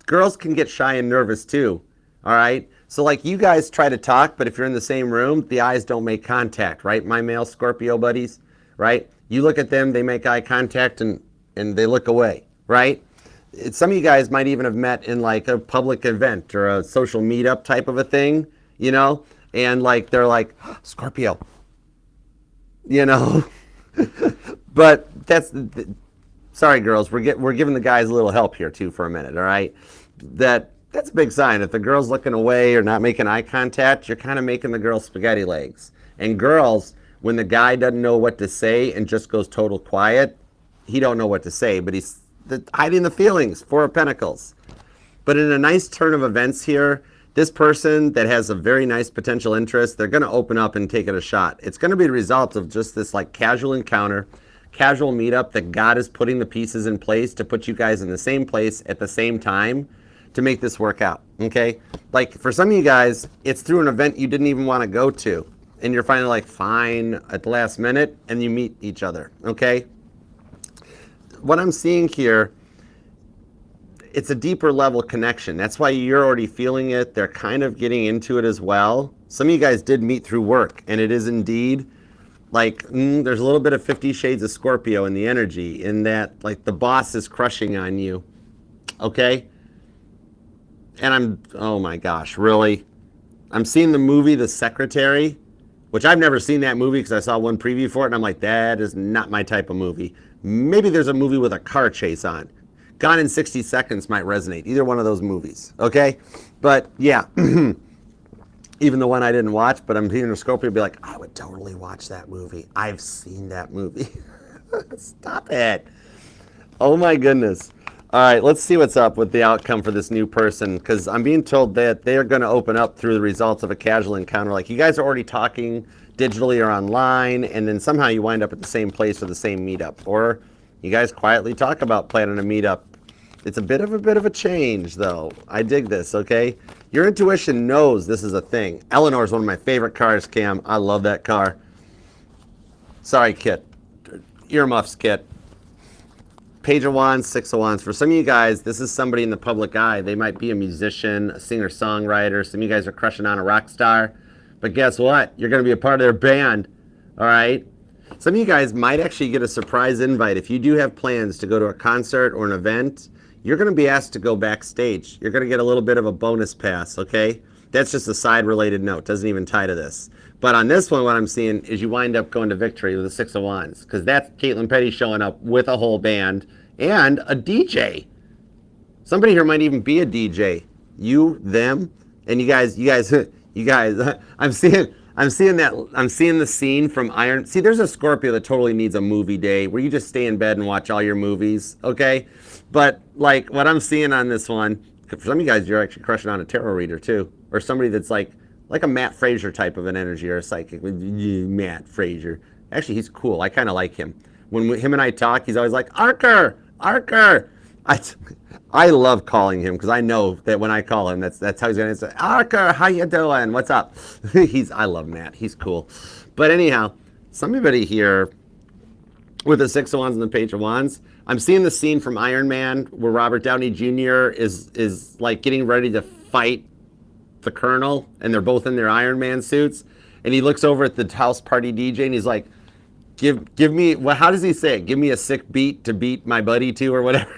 Speaker 1: girls can get shy and nervous too, all right? So like you guys try to talk, but if you're in the same room, the eyes don't make contact, right? My male Scorpio buddies, right? You look at them, they make eye contact and they look away. Right? Some of you guys might even have met in like a public event or a social meetup type of a thing, you know? And like, they're like, Scorpio, you know? But sorry, girls, we're giving the guys a little help here too for a minute. All right, that's a big sign. If the girl's looking away or not making eye contact, you're kind of making the girl spaghetti legs. And girls, when the guy doesn't know what to say and just goes total quiet, he don't know what to say, but he's hiding the feelings. Four of Pentacles. But in a nice turn of events here, this person that has a very nice potential interest, they're going to open up and take it a shot. It's going to be the result of just this like casual encounter, casual meetup that God is putting the pieces in place to put you guys in the same place at the same time to make this work out, okay? Like for some of you guys, it's through an event you didn't even want to go to, and you're finally like, fine, at the last minute, and you meet each other, okay? What I'm seeing here, it's a deeper level connection. That's why you're already feeling it. They're kind of getting into it as well. Some of you guys did meet through work, and it is indeed like, there's a little bit of 50 Shades of Scorpio in the energy, in that like the boss is crushing on you, okay? And oh my gosh, really? I'm seeing the movie The Secretary, which I've never seen that movie because I saw one preview for it, and I'm like, that is not my type of movie. Maybe there's a movie with a car chase on. Gone in 60 Seconds might resonate. Either one of those movies, okay? But yeah, even the one I didn't watch, but I'm hearing a Scorpio be like, I would totally watch that movie. I've seen that movie. Stop it. Oh my goodness. All right, let's see what's up with the outcome for this new person, because I'm being told that they are going to open up through the results of a casual encounter. Like you guys are already talking digitally or online, and then somehow you wind up at the same place or the same meetup, or you guys quietly talk about planning a meetup. It's a bit of a change, though. I dig this, okay? Your intuition knows this is a thing. Eleanor is one of my favorite cars, Cam. I love that car. Sorry, Kit. Earmuffs, Kit. Page of Wands, Six of Wands. For some of you guys, this is somebody in the public eye. They might be a musician, a singer-songwriter. Some of you guys are crushing on a rock star. But guess what? You're going to be a part of their band, all right? Some of you guys might actually get a surprise invite. If you do have plans to go to a concert or an event, you're going to be asked to go backstage. You're going to get a little bit of a bonus pass, okay? That's just a side-related note. Doesn't even tie to this. But on this one, what I'm seeing is you wind up going to victory with the Six of Wands, because that's Caitlin Petty showing up with a whole band and a DJ. Somebody here might even be a DJ. You, them, and you guys. I'm seeing the scene from Iron. See, there's a Scorpio that totally needs a movie day where you just stay in bed and watch all your movies, okay? But like what I'm seeing on this one, for some of you guys, you're actually crushing on a tarot reader too, or somebody that's like a Matt Frazier type of an energy, or a psychic. Matt Frazier. Actually, he's cool. I kind of like him. When him and I talk, he's always like, Arker. I love calling him because I know that when I call him, that's how he's going to say, Arker, how you doing? What's up? I love Matt. He's cool. But anyhow, somebody here with the Six of Wands and the Page of Wands, I'm seeing the scene from Iron Man where Robert Downey Jr. is like getting ready to fight the Colonel, and they're both in their Iron Man suits, and he looks over at the house party DJ and he's like, give me, well, how does he say it? Give me a sick beat to beat my buddy to, or whatever.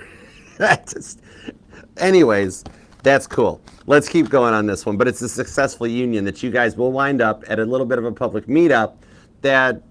Speaker 1: Anyways, that's cool. Let's keep going on this one. But it's a successful union that you guys will wind up at a little bit of a public meetup that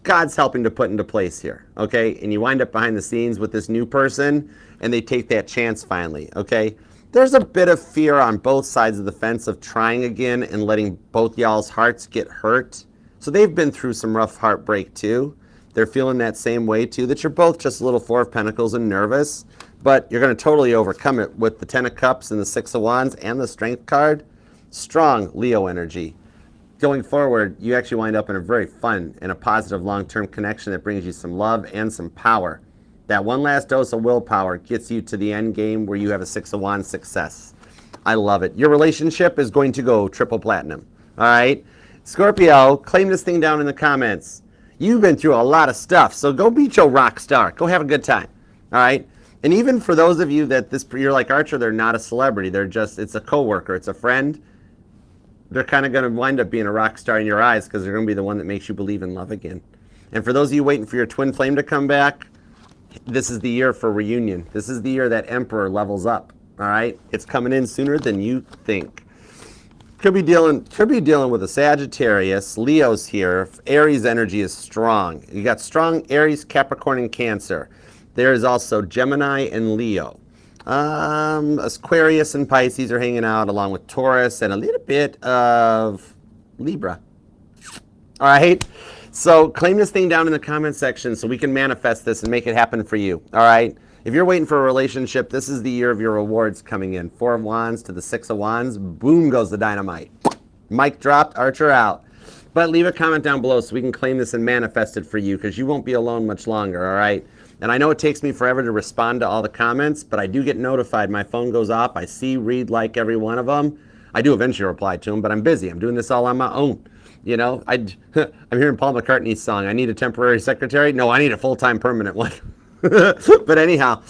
Speaker 1: God's helping to put into place here, okay? And you wind up behind the scenes with this new person, and they take that chance finally, okay? There's a bit of fear on both sides of the fence of trying again and letting both y'all's hearts get hurt. So they've been through some rough heartbreak too. They're feeling that same way too, that you're both just a little Four of Pentacles and nervous, but you're going to totally overcome it with the Ten of Cups and the Six of Wands and the Strength card. Strong Leo energy. Going forward, you actually wind up in a very fun and a positive long-term connection that brings you some love and some power. That one last dose of willpower gets you to the end game where you have a Six of Wands success. I love it. Your relationship is going to go triple platinum. All right? Scorpio, claim this thing down in the comments. You've been through a lot of stuff, so go beat your rock star. Go have a good time. All right? And even for those of you that you're like Archer, they're not a celebrity. They're just, it's a coworker, it's a friend. They're kind of going to wind up being a rock star in your eyes because they're going to be the one that makes you believe in love again. And for those of you waiting for your twin flame to come back, this is the year for reunion. This is the year that Emperor levels up. All right? It's coming in sooner than you think. Could be dealing with a Sagittarius. Leo's here. Aries energy is strong. You got strong Aries, Capricorn, and Cancer. There is also Gemini and Leo. Aquarius and Pisces are hanging out along with Taurus and a little bit of Libra. All right. So claim this thing down in the comment section so we can manifest this and make it happen for you. All right. If you're waiting for a relationship, this is the year of your rewards coming in. 4 of Wands to the 6 of Wands. Boom goes the dynamite. Mic dropped, Archer out. But leave a comment down below so we can claim this and manifest it for you because you won't be alone much longer, all right? And I know it takes me forever to respond to all the comments, but I do get notified. My phone goes off. I see, read, like every one of them. I do eventually reply to them, but I'm busy. I'm doing this all on my own. You know, I'm hearing Paul McCartney's song, I need a temporary secretary. No, I need a full-time permanent one. But anyhow,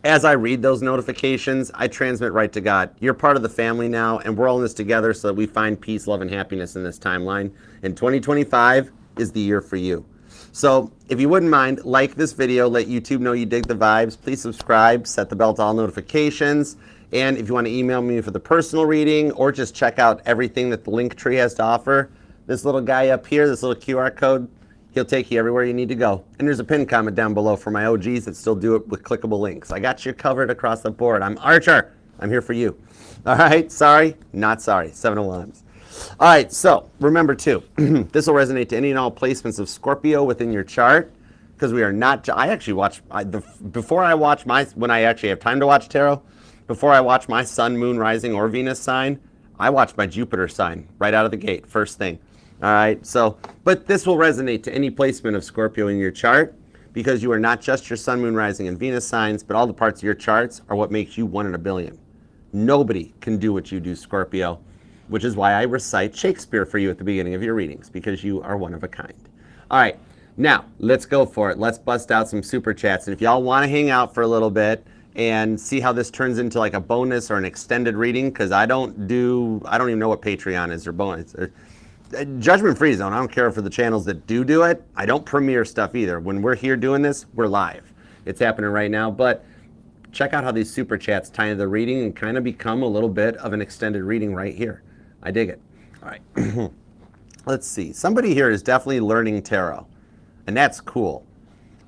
Speaker 1: as I read those notifications, I transmit right to God. You're part of the family now, and we're all in this together so that we find peace, love, and happiness in this timeline. And 2025 is the year for you. So if you wouldn't mind, like this video, let YouTube know you dig the vibes. Please subscribe, set the bell to all notifications. And if you want to email me for the personal reading or just check out everything that the Linktree has to offer, this little guy up here, this little QR code, he'll take you everywhere you need to go. And there's a pinned comment down below for my OGs that still do it with clickable links. I got you covered across the board. I'm Archer. I'm here for you. All right. Sorry, not sorry. 7 of Wands. All right. So remember too, this will resonate to any and all placements of Scorpio within your chart because we are not. I actually watch before I watch when I actually have time to watch tarot. Before I watch my Sun, Moon, Rising, or Venus sign, I watch my Jupiter sign right out of the gate, first thing. All right, so, but this will resonate to any placement of Scorpio in your chart because you are not just your Sun, Moon, Rising, and Venus signs, but all the parts of your charts are what makes you 1 in a billion. Nobody can do what you do, Scorpio, which is why I recite Shakespeare for you at the beginning of your readings because you are one of a kind. All right, now let's go for it. Let's bust out some super chats. And if y'all want to hang out for a little bit and see how this turns into like a bonus or an extended reading, because I don't even know what Patreon is or bonus. Judgment free zone. I don't care for the channels that do it. I don't premiere stuff either. When we're here doing this, we're live. It's happening right now. But check out how these super chats tie into the reading and kind of become a little bit of an extended reading right here. I dig it. All right. Let's see. Somebody here is definitely learning tarot, and that's cool.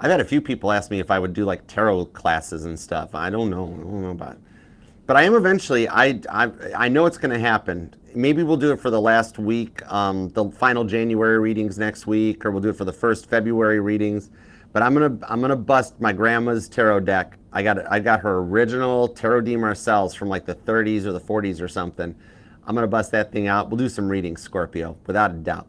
Speaker 1: I've had a few people ask me if I would do like tarot classes and stuff. I don't know about it. But I am eventually, I know it's going to happen. Maybe we'll do it for the last week, the final January readings next week, or we'll do it for the first February readings. But I'm gonna bust my grandma's tarot deck. I got her original Tarot de Marcel's from like the 30s or the 40s or something. I'm gonna bust that thing out. We'll do some readings, Scorpio, without a doubt.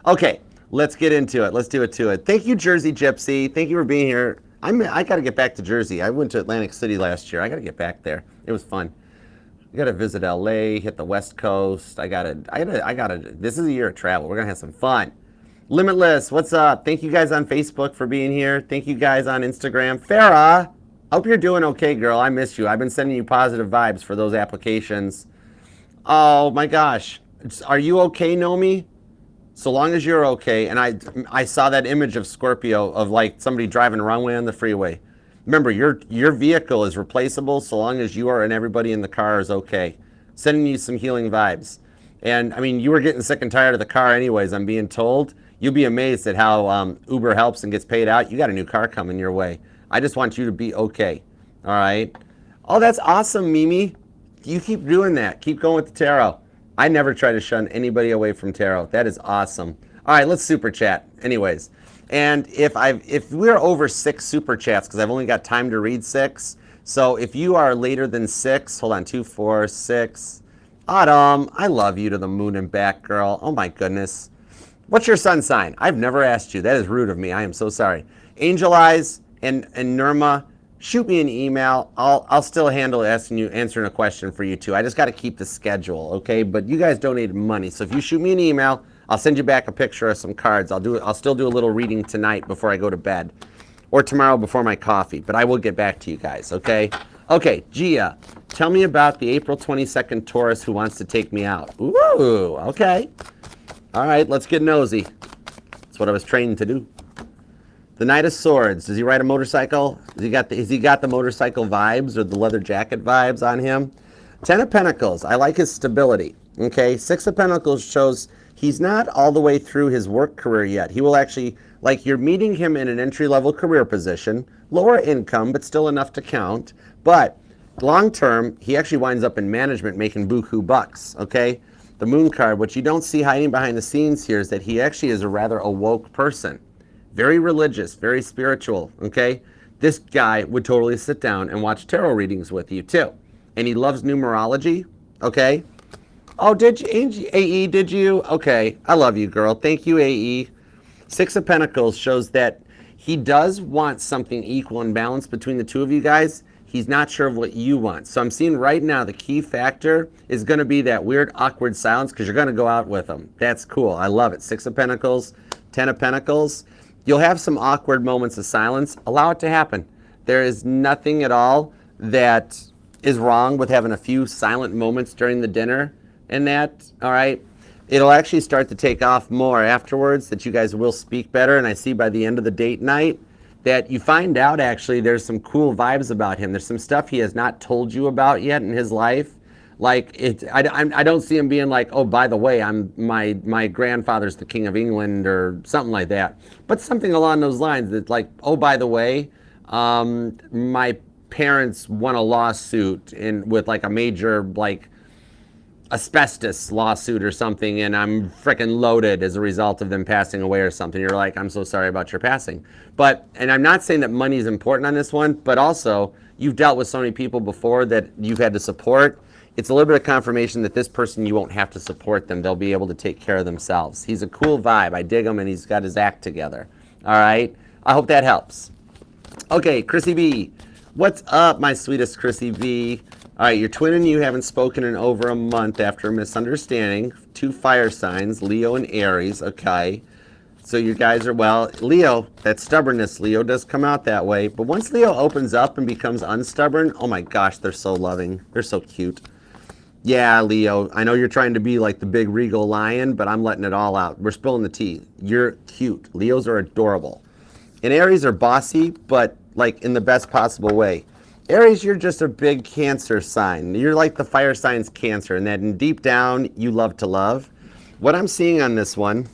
Speaker 1: Okay, let's get into it. Let's do it to it. Thank you, Jersey Gypsy. Thank you for being here. I got to get back to Jersey. I went to Atlantic City last year. I got to get back there. It was fun. I got to visit LA, hit the West Coast. I got to, this is a year of travel. We're going to have some fun. Limitless, what's up? Thank you guys on Facebook for being here. Thank you guys on Instagram. Farah, hope you're doing okay, girl. I miss you. I've been sending you positive vibes for those applications. Oh my gosh. Are you okay, Nomi? So long as you're okay. And I saw that image of Scorpio of like somebody driving a runway on the freeway. Remember, your vehicle is replaceable so long as you are and everybody in the car is okay. Sending you some healing vibes. And I mean, you were getting sick and tired of the car anyways, I'm being told. You'll be amazed at how Uber helps and gets paid out. You got a new car coming your way. I just want you to be okay. All right. Oh, that's awesome, Mimi. You keep doing that. Keep going with the tarot. I never try to shun anybody away from tarot. That is awesome. All right, let's super chat. Anyways, and if we're over 6 super chats, because I've only got time to read 6. So if you are later than 6, hold on, 2, 4, 6. Autumn, I love you to the moon and back, girl. Oh my goodness. What's your sun sign? I've never asked you. That is rude of me. I am so sorry. Angel Eyes and Nirma, shoot me an email. I'll still handle answering a question for you too. I just got to keep the schedule, okay? But you guys donated money, so if you shoot me an email, I'll send you back a picture of some cards. I'll still do a little reading tonight before I go to bed, or tomorrow before my coffee. But I will get back to you guys, okay? Okay, Gia, tell me about the April 22nd Taurus who wants to take me out. Ooh, okay. All right, let's get nosy. That's what I was trained to do. The Knight of Swords. Does he ride a motorcycle? Has he got the motorcycle vibes or the leather jacket vibes on him? 10 of Pentacles. I like his stability. Okay, Six of Pentacles shows he's not all the way through his work career yet. He will actually, like, you're meeting him in an entry-level career position, lower income, but still enough to count. But long term, he actually winds up in management making buku bucks, okay? The Moon card, what you don't see hiding behind the scenes here is that he actually is a rather awoke person. Very religious, very spiritual, okay? This guy would totally sit down and watch tarot readings with you too. And he loves numerology, okay? Oh, did you, AE, did you? Okay, I love you, girl. Thank you, AE. Six of Pentacles shows that he does want something equal and balanced between the two of you guys. He's not sure of what you want. So I'm seeing right now the key factor is going to be that weird, awkward silence because you're going to go out with him. That's cool. I love it. Six of Pentacles, 10 of Pentacles. You'll have some awkward moments of silence. Allow it to happen. There is nothing at all that is wrong with having a few silent moments during the dinner. And that, all right, it'll actually start to take off more afterwards, that you guys will speak better. And I see by the end of the date night that you find out actually there's some cool vibes about him. There's some stuff he has not told you about yet in his life. Like, I don't see him being like, oh, by the way, my grandfather's the King of England or something like that. But something along those lines that's like, oh, by the way, my parents won a lawsuit with like a major, like, asbestos lawsuit or something, and I'm freaking loaded as a result of them passing away or something. You're like, I'm so sorry about your passing. But, and I'm not saying that money is important on this one, but also you've dealt with so many people before that you've had to support. It's a little bit of confirmation that this person, you won't have to support them. They'll be able to take care of themselves. He's a cool vibe. I dig him, and he's got his act together. All right? I hope that helps. Okay, Chrissy B. What's up, my sweetest Chrissy B? All right, your twin and you haven't spoken in over a month after a misunderstanding. 2 fire signs, Leo and Aries, okay. So you guys are, well, Leo, that stubbornness, Leo does come out that way. But once Leo opens up and becomes unstubborn, oh my gosh, they're so loving. They're so cute. Yeah, Leo, I know you're trying to be like the big regal lion, but I'm letting it all out. We're spilling the tea. You're cute. Leos are adorable. And Aries are bossy, but like in the best possible way. Aries, you're just a big Cancer sign. You're like the fire sign's Cancer, and that in deep down, you love to love. What I'm seeing on this one,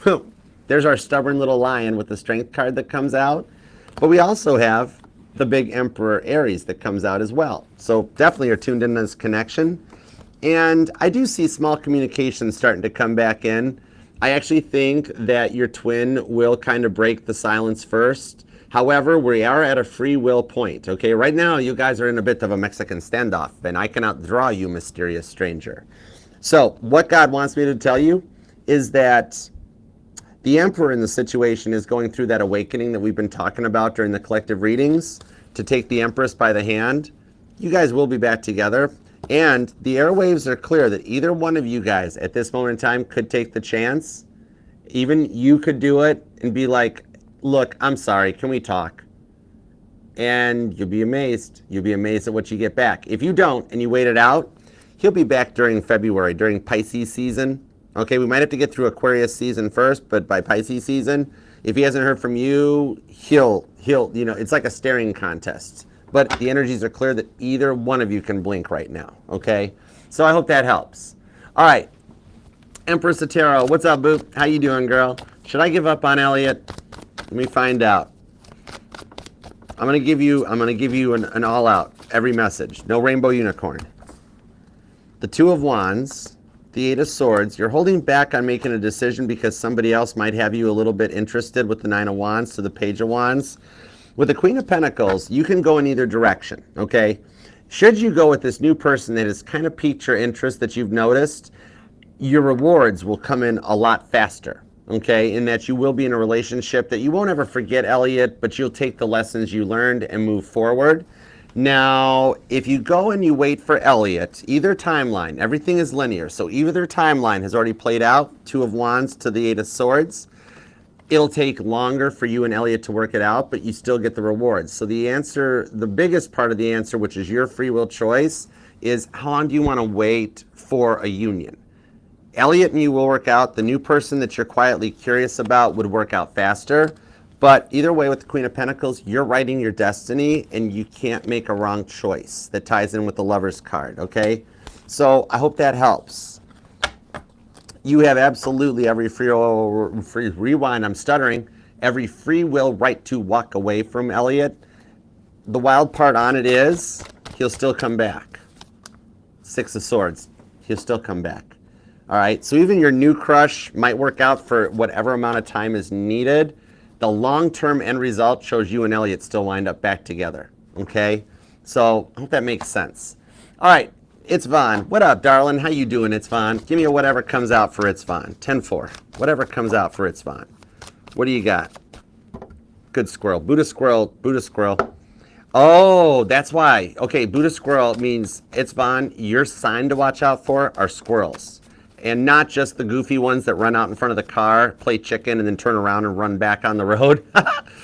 Speaker 1: there's our stubborn little lion with the strength card that comes out. But we also have the big Emperor Aries that comes out as well. So definitely are tuned in this connection. And I do see small communication starting to come back in. I actually think that your twin will kind of break the silence first. However, we are at a free will point, okay? Right now, you guys are in a bit of a Mexican standoff, and I cannot draw you, mysterious stranger. So, what God wants me to tell you is that the Emperor in the situation is going through that awakening that we've been talking about during the collective readings, to take the Empress by the hand. You guys will be back together, and the airwaves are clear that either one of you guys at this moment in time could take the chance. Even you could do it and be like, look, I'm sorry, can we talk? And you'll be amazed. You'll be amazed at what you get back. If you don't and you wait it out, he'll be back during February, during Pisces season. Okay, we might have to get through Aquarius season first, but by Pisces season, if he hasn't heard from you, he'll, you know, it's like a staring contest. But the energies are clear that either one of you can blink right now, okay? So I hope that helps. All right, Empress of Tarot, what's up, boo? How you doing, girl? Should I give up on Elliot? Let me find out. I'm gonna give you an all out, every message. No rainbow unicorn. The Two of Wands, the Eight of Swords. You're holding back on making a decision because somebody else might have you a little bit interested with the Nine of Wands to the Page of Wands. With the Queen of Pentacles, you can go in either direction, okay? Should you go with this new person that has kind of piqued your interest that you've noticed, your rewards will come in a lot faster. Okay, in that you will be in a relationship that you won't ever forget, Elliot, but you'll take the lessons you learned and move forward. Now, if you go and you wait for Elliot, either timeline, everything is linear, so either timeline has already played out, Two of Wands to the Eight of Swords. It'll take longer for you and Elliot to work it out, but you still get the rewards. So the answer, the biggest part of the answer, which is your free will choice, is how long do you want to wait for a union? Elliot and you will work out. The new person that you're quietly curious about would work out faster. But either way, with the Queen of Pentacles, you're writing your destiny, and you can't make a wrong choice. That ties in with the Lover's card, okay? So I hope that helps. You have absolutely every free rewind. I'm stuttering. Every free will right to walk away from Elliot. The wild part on it is he'll still come back. Six of Swords. He'll still come back. All right. So even your new crush might work out for whatever amount of time is needed. The long-term end result shows you and Elliot still wind up back together. Okay. So I hope that makes sense. All right. It's Vaughn. What up, darling? How you doing, It's Vaughn? Give me a whatever comes out for It's Vaughn. 10-4. Whatever comes out for It's Vaughn. What do you got? Good squirrel. Buddha squirrel. Buddha squirrel. Oh, that's why. Okay, Buddha squirrel means It's Vaughn. Your sign to watch out for are squirrels. And not just the goofy ones that run out in front of the car, play chicken, and then turn around and run back on the road.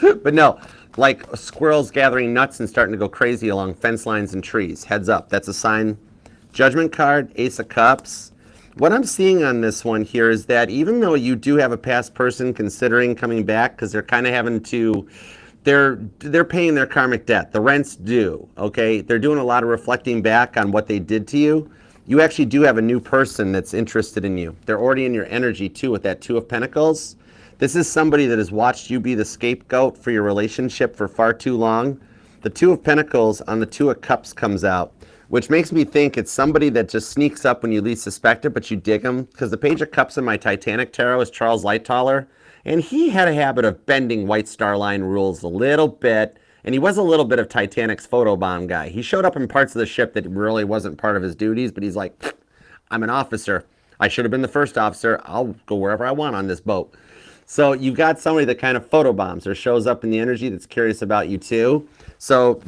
Speaker 1: But no, like squirrels gathering nuts and starting to go crazy along fence lines and trees. Heads up. That's a sign. Judgment card, Ace of Cups. What I'm seeing on this one here is that even though you do have a past person considering coming back, because they're kind of having to, they're paying their karmic debt. The rent's due, okay? They're doing a lot of reflecting back on what they did to you. You actually do have a new person that's interested in you. They're already in your energy too with that Two of Pentacles. This is somebody that has watched you be the scapegoat for your relationship for far too long. The Two of Pentacles on the Two of Cups comes out, which makes me think it's somebody that just sneaks up when you least suspect it, but you dig them. Because the Page of Cups in my Titanic Tarot is Charles Lightoller, and he had a habit of bending White Star Line rules a little bit, and he was a little bit of Titanic's photobomb guy. He showed up in parts of the ship that really wasn't part of his duties, but he's like, I'm an officer. I should have been the first officer. I'll go wherever I want on this boat. So you've got somebody that kind of photobombs or shows up in the energy that's curious about you too. So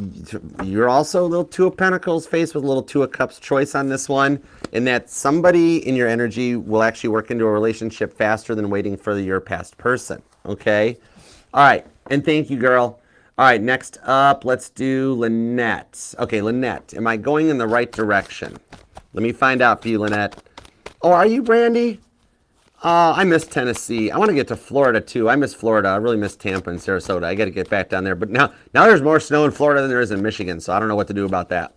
Speaker 1: you're also a little Two of Pentacles faced with a little Two of Cups choice on this one, in that somebody in your energy will actually work into a relationship faster than waiting for your past person, okay? All right, and thank you, girl. All right, next up, let's do Lynette. Okay, Lynette, am I going in the right direction? Let me find out for you, Lynette. Oh, are you, Brandy? I miss Tennessee. I want to get to Florida, too. I miss Florida. I really miss Tampa and Sarasota. I got to get back down there. But now there's more snow in Florida than there is in Michigan, so I don't know what to do about that.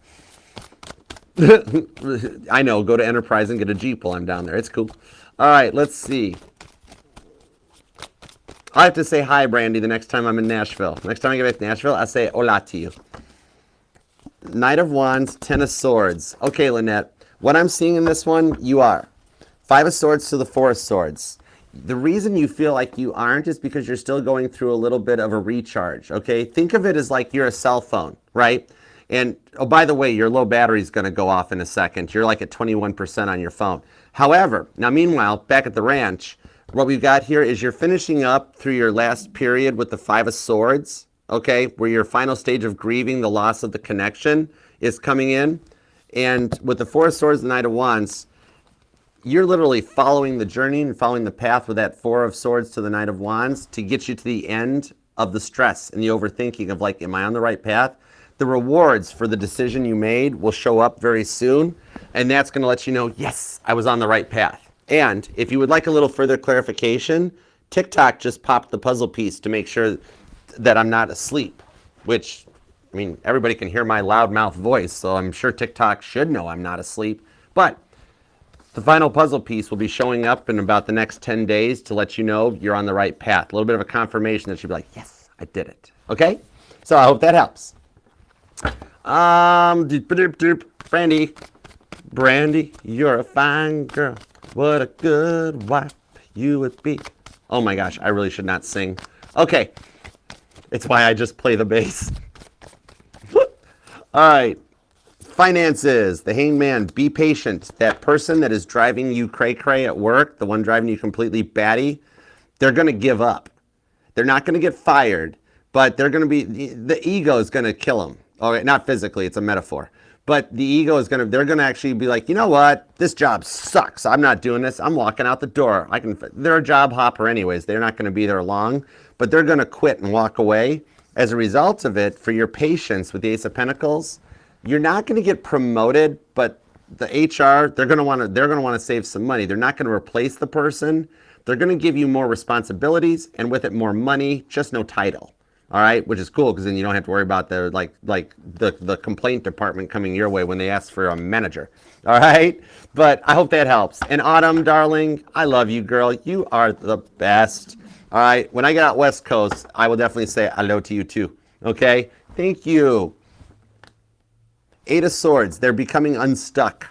Speaker 1: I know. Go to Enterprise and get a Jeep while I'm down there. It's cool. All right, let's see. I have to say hi, Brandy, the next time I'm in Nashville. Next time I get back to Nashville, I say hola to you. Knight of Wands, Ten of Swords. Okay, Lynette. What I'm seeing in this one, you are. Five of Swords to the Four of Swords. The reason you feel like you aren't is because you're still going through a little bit of a recharge, okay? Think of it as like you're a cell phone, right? And, oh, by the way, your low battery is going to go off in a second. You're like at 21% on your phone. However, now meanwhile, back at the ranch, what we've got here is you're finishing up through your last period with the Five of Swords, okay? Where your final stage of grieving the loss of the connection is coming in. And with the Four of Swords, the Knight of Wands, you're literally following the journey and following the path with that Four of Swords to the Knight of Wands to get you to the end of the stress and the overthinking of like, am I on the right path? The rewards for the decision you made will show up very soon, and that's going to let you know, yes, I was on the right path. And if you would like a little further clarification, TikTok just popped the puzzle piece to make sure that I'm not asleep, which, I mean, everybody can hear my loudmouth voice, so I'm sure TikTok should know I'm not asleep. But the final puzzle piece will be showing up in about the next 10 days to let you know you're on the right path. A little bit of a confirmation that you'll be like, yes, I did it. Okay? So I hope that helps. Brandy, you're a fine girl. What a good wife you would be. Oh my gosh, I really should not sing. Okay. It's why I just play the bass. All right. Finances, the Hanged Man, be patient. That person that is driving you cray-cray at work, the one driving you completely batty, they're going to give up. They're not going to get fired, but they're going to be, the ego is going to kill them. All right, not physically, it's a metaphor. But the ego is going to, they're going to actually be like, you know what? This job sucks. I'm not doing this. I'm walking out the door. They're a job hopper anyways. They're not going to be there long, but they're going to quit and walk away. As a result of it, for your patience with the Ace of Pentacles, you're not going to get promoted, but the HR, they're going to want to save some money. They're not going to replace the person. They're going to give you more responsibilities, and with it more money, just no title. All right, which is cool because then you don't have to worry about the complaint department coming your way when they ask for a manager. All right, but I hope that helps. And Autumn, darling, I love you, girl. You are the best. All right, when I get out West Coast, I will definitely say hello to you too. Okay, thank you. Eight of Swords, they're becoming unstuck.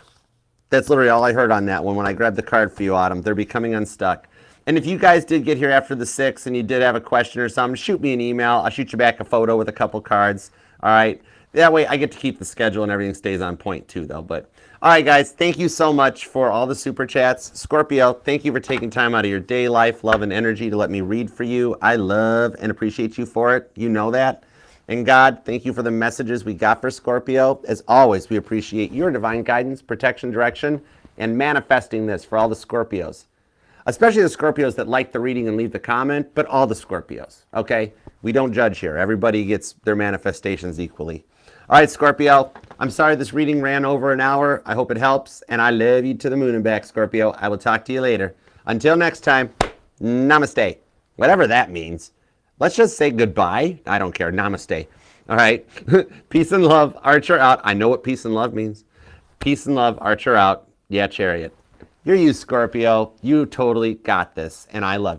Speaker 1: That's literally all I heard on that one when I grabbed the card for you, Autumn. They're becoming unstuck. And if you guys did get here after the 6 and you did have a question or something, shoot me an email. I'll shoot you back a photo with a couple cards. All right. That way I get to keep the schedule and everything stays on point too, though. But all right, guys, thank you so much for all the super chats. Scorpio, thank you for taking time out of your day, life, love, and energy to let me read for you. I love and appreciate you for it. You know that. And God, thank you for the messages we got for Scorpio. As always, we appreciate your divine guidance, protection, direction, and manifesting this for all the Scorpios. Especially the Scorpios that like the reading and leave the comment, but all the Scorpios, okay? We don't judge here. Everybody gets their manifestations equally. All right, Scorpio, I'm sorry this reading ran over an hour. I hope it helps, and I love you to the moon and back, Scorpio. I will talk to you later. Until next time, namaste. Whatever that means. Let's just say goodbye. I don't care. Namaste. All right. Peace and love. Archer out. I know what peace and love means. Peace and love. Archer out. Yeah, Chariot. You're you, Scorpio. You totally got this, and I love you.